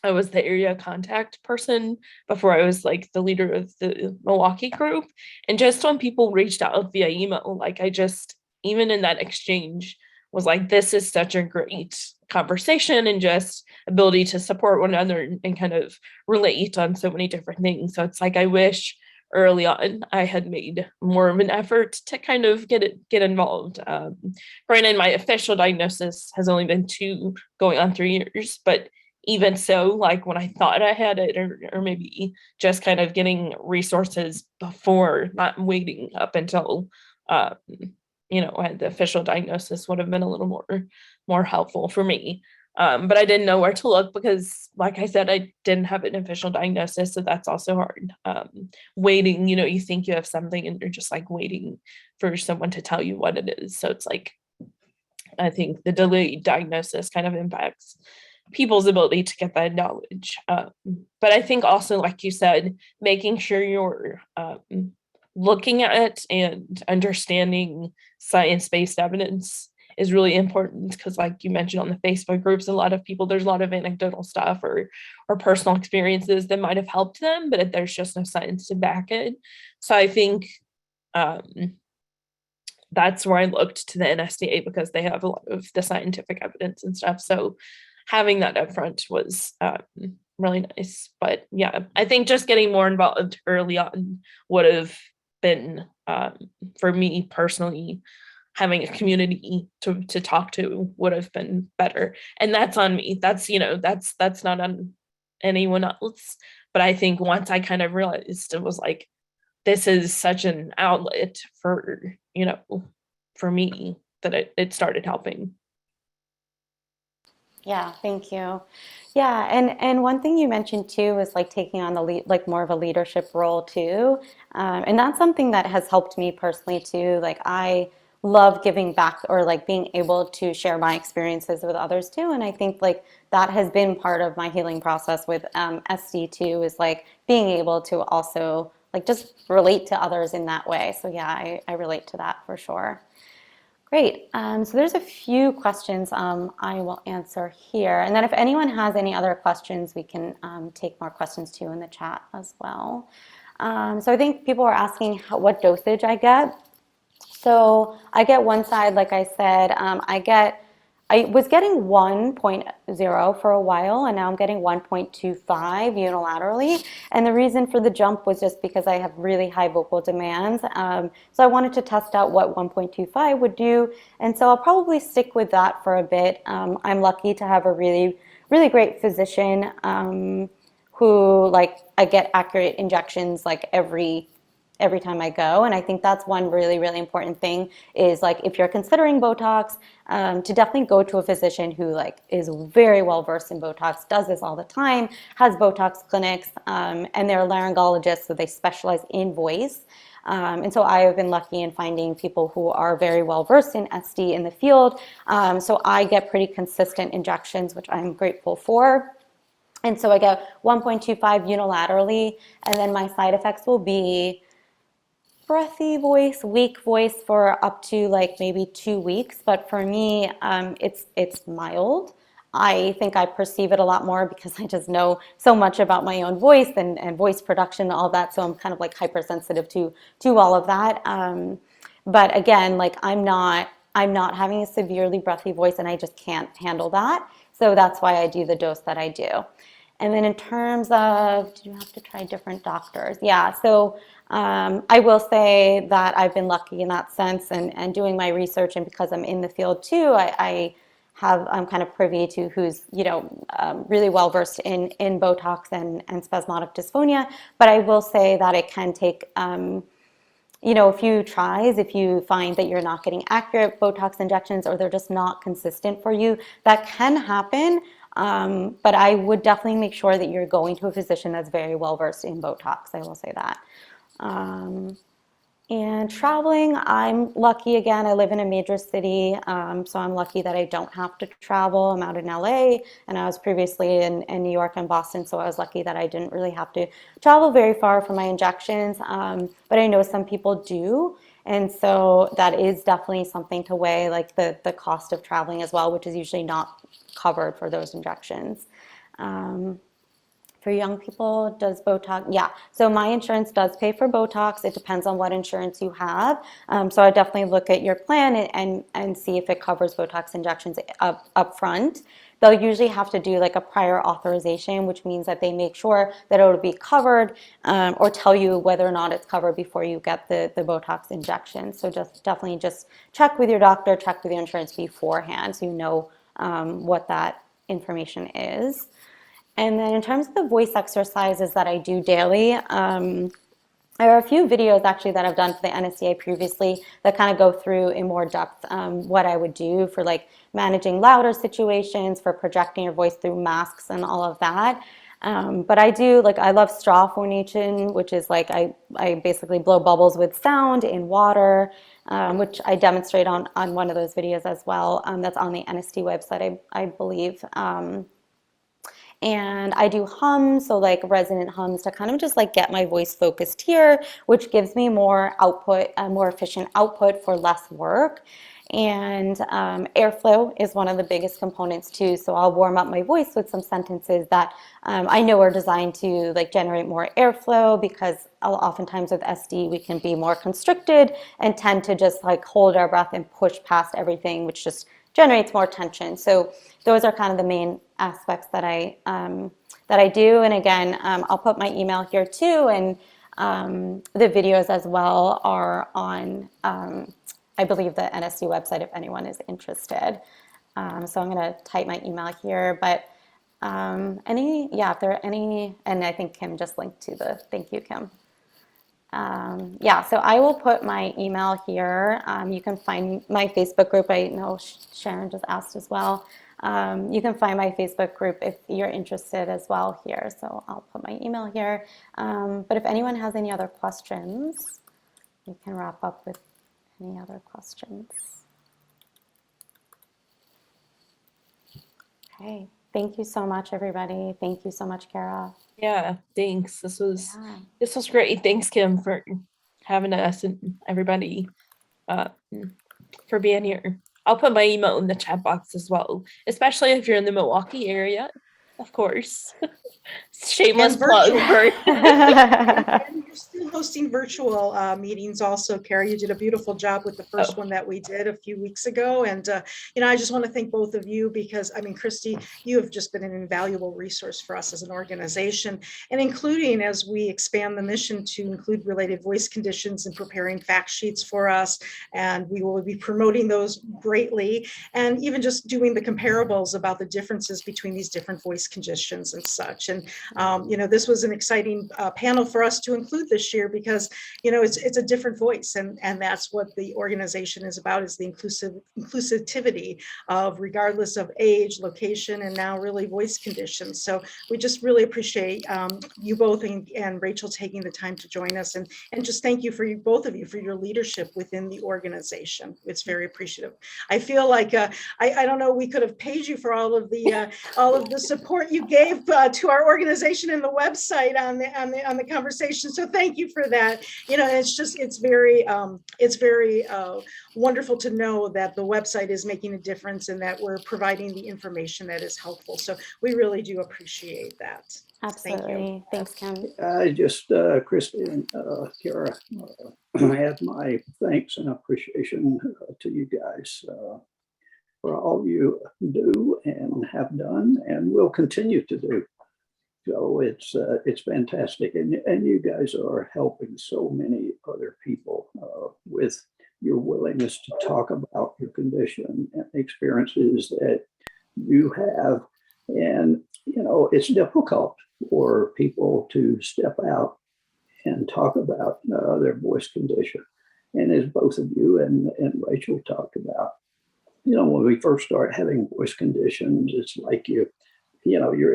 S3: I was the area contact person before I was like the leader of the Milwaukee group. And just when people reached out via email, like I just, even in that exchange, was like, this is such a great conversation, and just ability to support one another and kind of relate on so many different things. So it's like, I wish early on I had made more of an effort to kind of get involved. Granted, my official diagnosis has only been going on 3 years, but even so, like when I thought I had it, or maybe just kind of getting resources before, not waiting up until I had the official diagnosis, would have been a little more helpful for me. But I didn't know where to look because, like I said, I didn't have an official diagnosis, so that's also hard. Waiting, you think you have something and you're just like waiting for someone to tell you what it is. So it's like, I think the delayed diagnosis kind of impacts people's ability to get that knowledge. But I think also, like you said, making sure you're looking at it and understanding science-based evidence is really important, because like you mentioned on the Facebook groups, a lot of people, there's a lot of anecdotal stuff or personal experiences that might have helped them, but there's just no science to back it. So I think that's where I looked to the NSDA, because they have a lot of the scientific evidence and stuff. So having that up front was really nice. But yeah, I think just getting more involved early on would have been, for me personally, having a community to talk to would have been better. And that's on me. That's, that's not on anyone else. But I think once I kind of realized, it was like, this is such an outlet for, for me, that it started helping.
S4: Yeah, thank you. Yeah, and one thing you mentioned too is like taking on the lead, like more of a leadership role too, and that's something that has helped me personally too. Like I love giving back, or like being able to share my experiences with others too. And I think like that has been part of my healing process with SD too, is like being able to also like just relate to others in that way. So yeah, I relate to that for sure. Great. So there's a few questions I will answer here. And then if anyone has any other questions, we can take more questions too in the chat as well. So I think people are asking what dosage I get. So I get one side, like I said, I was getting 1.0 for a while, and now I'm getting 1.25 unilaterally. And the reason for the jump was just because I have really high vocal demands. So I wanted to test out what 1.25 would do. And so I'll probably stick with that for a bit. I'm lucky to have a really, really great physician who, like, I get accurate injections like every time I go. And I think that's one really, really important thing is like, if you're considering Botox, to definitely go to a physician who like is very well versed in Botox, does this all the time, has Botox clinics, and they're laryngologists, so they specialize in voice. And so I have been lucky in finding people who are very well versed in SD in the field. So I get pretty consistent injections, which I'm grateful for. And so I get 1.25 unilaterally, and then my side effects will be breathy voice, weak voice for up to like maybe 2 weeks. But for me, it's mild. I think I perceive it a lot more because I just know so much about my own voice and voice production and all that. So I'm kind of like hypersensitive to all of that. But again, like I'm not having a severely breathy voice, and I just can't handle that. So that's why I do the dose that I do. And then in terms of, do you have to try different doctors? Yeah, so I will say that I've been lucky in that sense, and doing my research, and because I'm in the field too, I'm kind of privy to who's, really well versed in Botox and spasmodic dysphonia. But I will say that it can take, a few tries. If you find that you're not getting accurate Botox injections, or they're just not consistent for you, that can happen. But I would definitely make sure that you're going to a physician that's very well versed in Botox. I will say that. And traveling, I'm lucky again. I live in a major city, so I'm lucky that I don't have to travel. I'm out in LA, and I was previously in New York and Boston, so I was lucky that I didn't really have to travel very far for my injections. But I know some people do. And so that is definitely something to weigh, like the cost of traveling as well, which is usually not covered for those injections. For young people, does Botox? Yeah, so my insurance does pay for Botox. It depends on what insurance you have. So I definitely look at your plan and see if it covers Botox injections up front. They'll usually have to do like a prior authorization, which means that they make sure that it will be covered, or tell you whether or not it's covered before you get the Botox injection. So definitely just check with your doctor, check with your insurance beforehand, so you know what that information is. And then in terms of the voice exercises that I do daily, there are a few videos actually that I've done for the NSDA previously that kind of go through in more depth what I would do for like managing louder situations, for projecting your voice through masks and all of that. But I do, like, I love straw phonation, which is like I basically blow bubbles with sound in water, which I demonstrate on one of those videos as well. That's on the NSD website, I believe. And I do hums, so like resonant hums, to kind of just like get my voice focused here, which gives me more output, more efficient output for less work. And airflow is one of the biggest components too. So I'll warm up my voice with some sentences that I know are designed to like generate more airflow, because oftentimes with SD we can be more constricted and tend to just like hold our breath and push past everything, which just generates more tension. So those are kind of the main aspects that I do. And again, I'll put my email here too, and the videos as well are on, I believe, the NSU website if anyone is interested. So I'm going to type my email here, but if there are any, and I think Kim just linked to the, thank you, Kim. So I will put my email here. You can find my Facebook group. I know Sharon just asked as well. You can find my Facebook group if you're interested as well here. So I'll put my email here. But if anyone has any other questions, we can wrap up with any other questions. Okay. Thank you so much, everybody. Thank you so much, Kara.
S3: Yeah, thanks. This was great. Thanks, Kim, for having us and everybody for being here. I'll put my email in the chat box as well, especially if you're in the Milwaukee area, of course. Shameless plug.
S5: And you're still hosting virtual meetings also, Kara. You did a beautiful job with the first one that we did a few weeks ago. And, I just want to thank both of you because, Christie, you have just been an invaluable resource for us as an organization, and including as we expand the mission to include related voice conditions and preparing fact sheets for us. And we will be promoting those greatly, and even just doing the comparables about the differences between these different voice conditions and such. And this was an exciting panel for us to include this year because, it's a different voice, and that's what the organization is about, is the inclusivity of regardless of age, location, and now really voice conditions. So we just really appreciate you both and Rachel taking the time to join us, and just thank you for both of you for your leadership within the organization. It's very appreciative. I feel like I don't know, we could have paid you for all of the support you gave to our organization and the website on the conversation. So thank you for that. It's very wonderful to know that the website is making a difference and that we're providing the information that is helpful. So we really do appreciate that.
S4: Absolutely. Thanks, Kim.
S1: I just, Christie and Kara, add my thanks and appreciation to you guys for all you do and have done and will continue to do. So it's fantastic, and you guys are helping so many other people with your willingness to talk about your condition and experiences that you have. And it's difficult for people to step out and talk about their voice condition. And as both of you and Rachel talked about, when we first start having voice conditions, it's like you're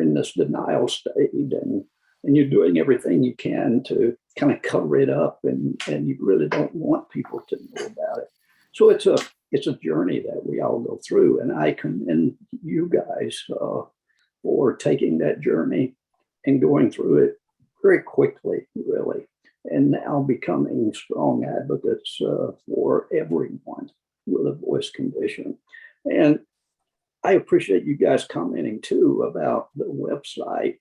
S1: in this denial state and you're doing everything you can to kind of cover it up, and you really don't want people to know about it. So it's a journey that we all go through, and I commend you guys for taking that journey and going through it very quickly, really, and now becoming strong advocates for everyone with a voice condition. And I appreciate you guys commenting too about the website,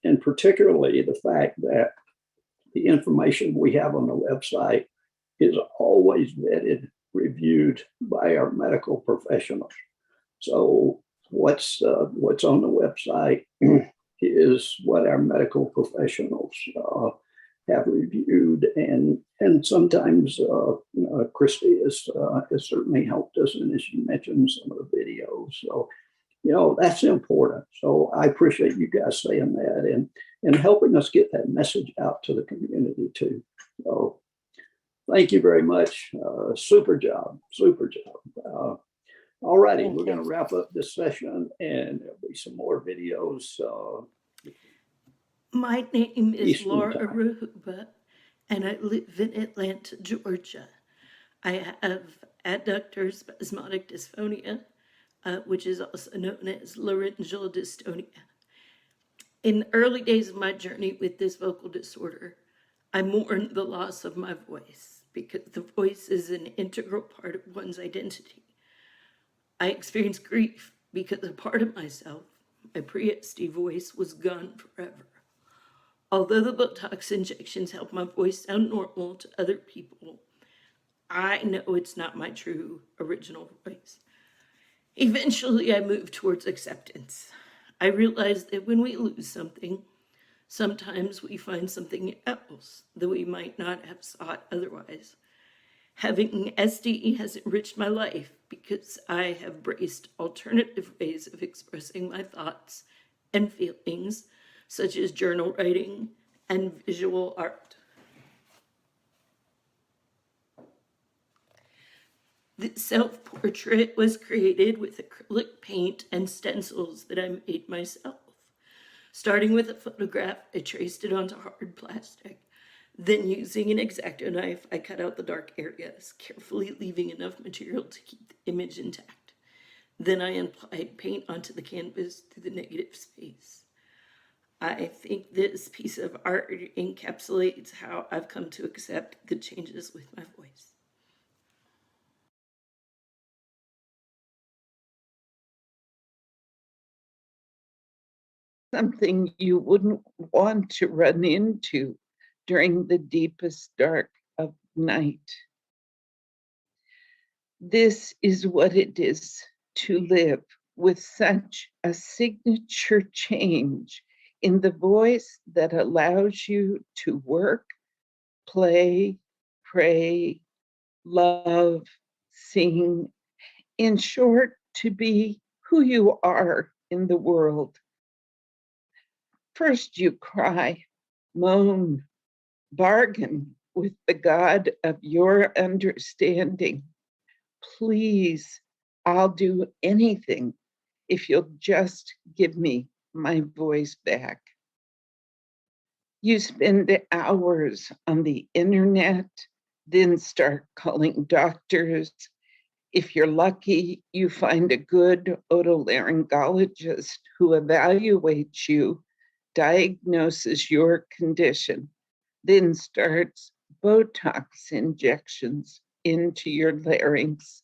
S1: and particularly the fact that the information we have on the website is always vetted, reviewed by our medical professionals. So what's on the website is what our medical professionals have reviewed, and sometimes Christie has certainly helped us, and as you mentioned, some of the videos. So that's important. So I appreciate you guys saying that and helping us get that message out to the community too. So thank you very much. Super job. All righty, we're going to wrap up this session, and there'll be some more videos.
S6: My name is
S1: Eastern
S6: Laura
S1: time.
S6: Aruba, and I live in Atlanta, Georgia. I have adductor spasmodic dysphonia, which is also known as laryngeal dystonia. In the early days of my journey with this vocal disorder, I mourned the loss of my voice because the voice is an integral part of one's identity. I experienced grief because a part of myself, my pre-SD voice, was gone forever. Although the Botox injections help my voice sound normal to other people, I know it's not my true original voice. Eventually, I moved towards acceptance. I realized that when we lose something, sometimes we find something else that we might not have sought otherwise. Having SD has enriched my life because I have embraced alternative ways of expressing my thoughts and feelings, such as journal writing and visual art. The self-portrait was created with acrylic paint and stencils that I made myself. Starting with a photograph, I traced it onto hard plastic. Then using an X-Acto knife, I cut out the dark areas, carefully leaving enough material to keep the image intact. Then I applied paint onto the canvas through the negative space. I think this piece of art encapsulates how I've come to accept the changes with my voice.
S7: Something you wouldn't want to run into during the deepest dark of night. This is what it is to live with such a signature change in the voice that allows you to work, play, pray, love, sing, in short, to be who you are in the world. First you cry, moan, bargain with the God of your understanding. Please, I'll do anything if you'll just give me my voice back. You spend hours on the internet, then start calling doctors. If you're lucky, you find a good otolaryngologist who evaluates you, diagnoses your condition, then starts Botox injections into your larynx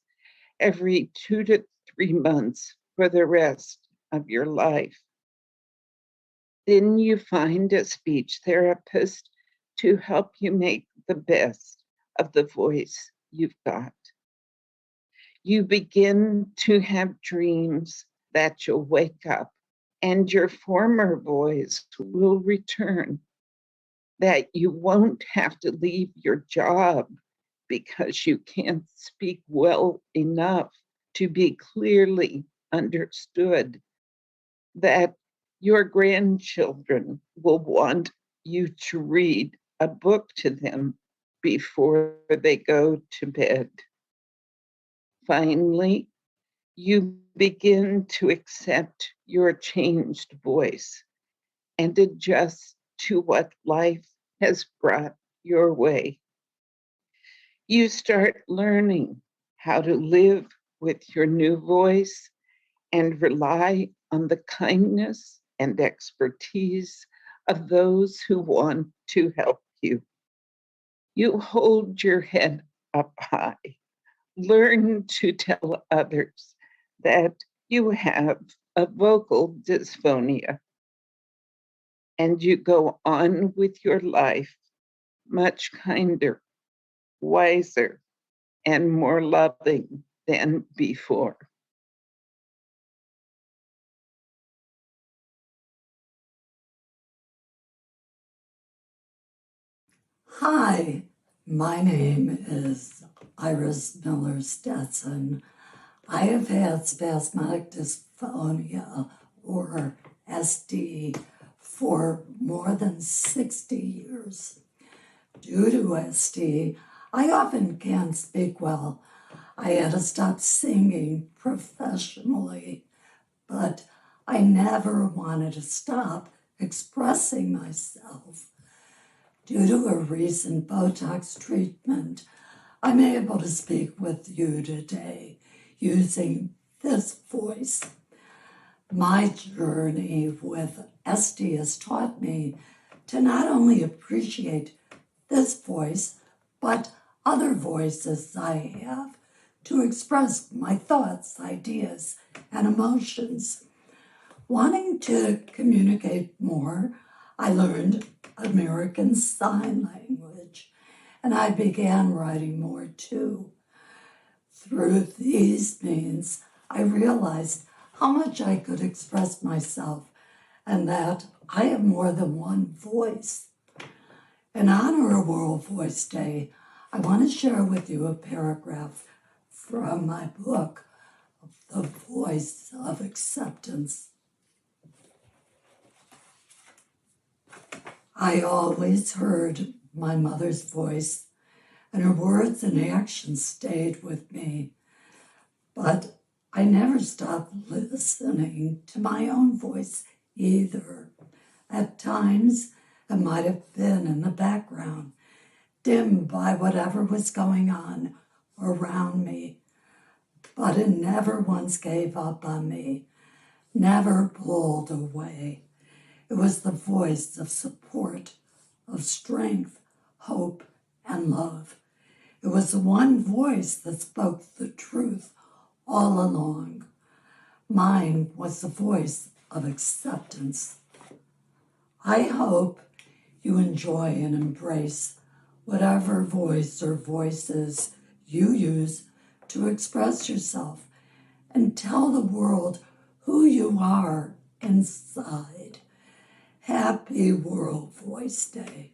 S7: every 2 to 3 months for the rest of your life. Then you find a speech therapist to help you make the best of the voice you've got. You begin to have dreams that you'll wake up and your former voice will return, that you won't have to leave your job because you can't speak well enough to be clearly understood, that your grandchildren will want you to read a book to them before they go to bed. Finally, you begin to accept your changed voice and adjust to what life has brought your way. You start learning how to live with your new voice and rely on the kindness and expertise of those who want to help you. You hold your head up high. Learn to tell others that you have a vocal dysphonia, and you go on with your life much kinder, wiser, and more loving than before.
S8: Hi, my name is Iris Miller Stetson. I have had spasmodic dysphonia, or SD, for more than 60 years. Due to SD, I often can't speak well. I had to stop singing professionally, but I never wanted to stop expressing myself. Due to a recent Botox treatment, I'm able to speak with you today using this voice. My journey with SD has taught me to not only appreciate this voice, but other voices I have to express my thoughts, ideas, and emotions. Wanting to communicate more, I learned American Sign Language, and I began writing more too. Through these means, I realized how much I could express myself and that I have more than one voice. In honor of World Voice Day, I want to share with you a paragraph from my book, The Voice of Acceptance. I always heard my mother's voice, and her words and actions stayed with me. But I never stopped listening to my own voice either. At times, it might have been in the background, dimmed by whatever was going on around me. But it never once gave up on me, never pulled away. It was the voice of support, of strength, hope, and love. It was the one voice that spoke the truth all along. Mine was the voice of acceptance. I hope you enjoy and embrace whatever voice or voices you use to express yourself and tell the world who you are inside. Happy World Voice Day.